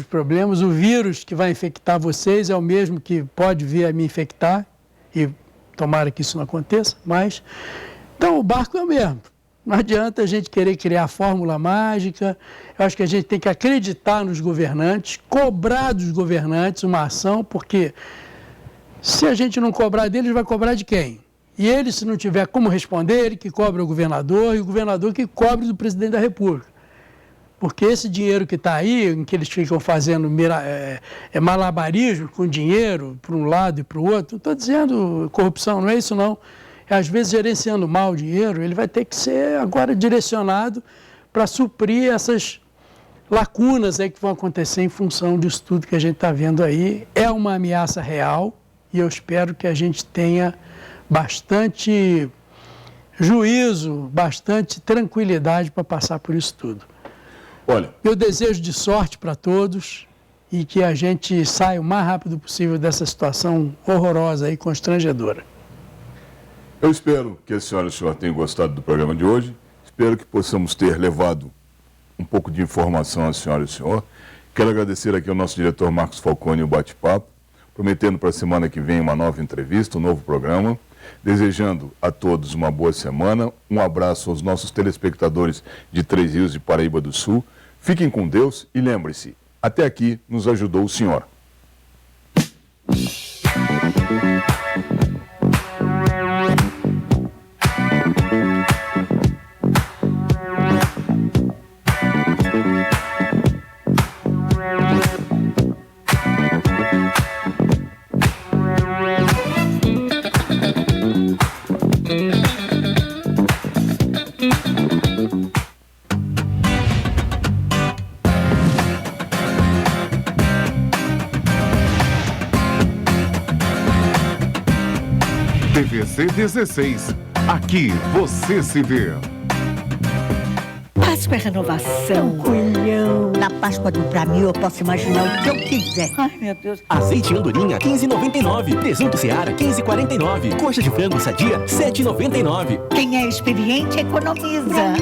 problemas. O vírus que vai infectar vocês é o mesmo que pode vir a me infectar, e tomara que isso não aconteça, mas... Então, o barco é o mesmo. Não adianta a gente querer criar a fórmula mágica. Eu acho que a gente tem que acreditar nos governantes, cobrar dos governantes uma ação, porque se a gente não cobrar deles, vai cobrar de quem? E ele, se não tiver como responder, ele que cobra o governador, e o governador que cobre do presidente da República. Porque esse dinheiro que está aí, em que eles ficam fazendo malabarismo com dinheiro para um lado e para o outro, não estou dizendo corrupção, não é isso não. Às vezes, gerenciando mal o dinheiro, ele vai ter que ser agora direcionado para suprir essas lacunas aí que vão acontecer em função disso tudo que a gente está vendo aí. É uma ameaça real e eu espero que a gente tenha bastante juízo, bastante tranquilidade para passar por isso tudo. Olha, eu desejo de sorte para todos e que a gente saia o mais rápido possível dessa situação horrorosa e constrangedora. Eu espero que a senhora e o senhor tenham gostado do programa de hoje. Espero que possamos ter levado um pouco de informação à senhora e ao senhor. Quero agradecer aqui ao nosso diretor Marcos Falcone o bate-papo, prometendo para a semana que vem uma nova entrevista, um novo programa. Desejando a todos uma boa semana. Um abraço aos nossos telespectadores de Três Rios e Paraíba do Sul. Fiquem com Deus e lembre-se, até aqui nos ajudou o Senhor. TVC 16. Aqui você se vê. Páscoa é renovação. Coelhão. Na Páscoa do Pra Mim eu posso imaginar o que eu quiser. Ai, meu Deus. Azeite andorinha, 15,99. Presunto Seara, 15,49. Coxa de frango sadia, 7,99. Quem é experiente economiza.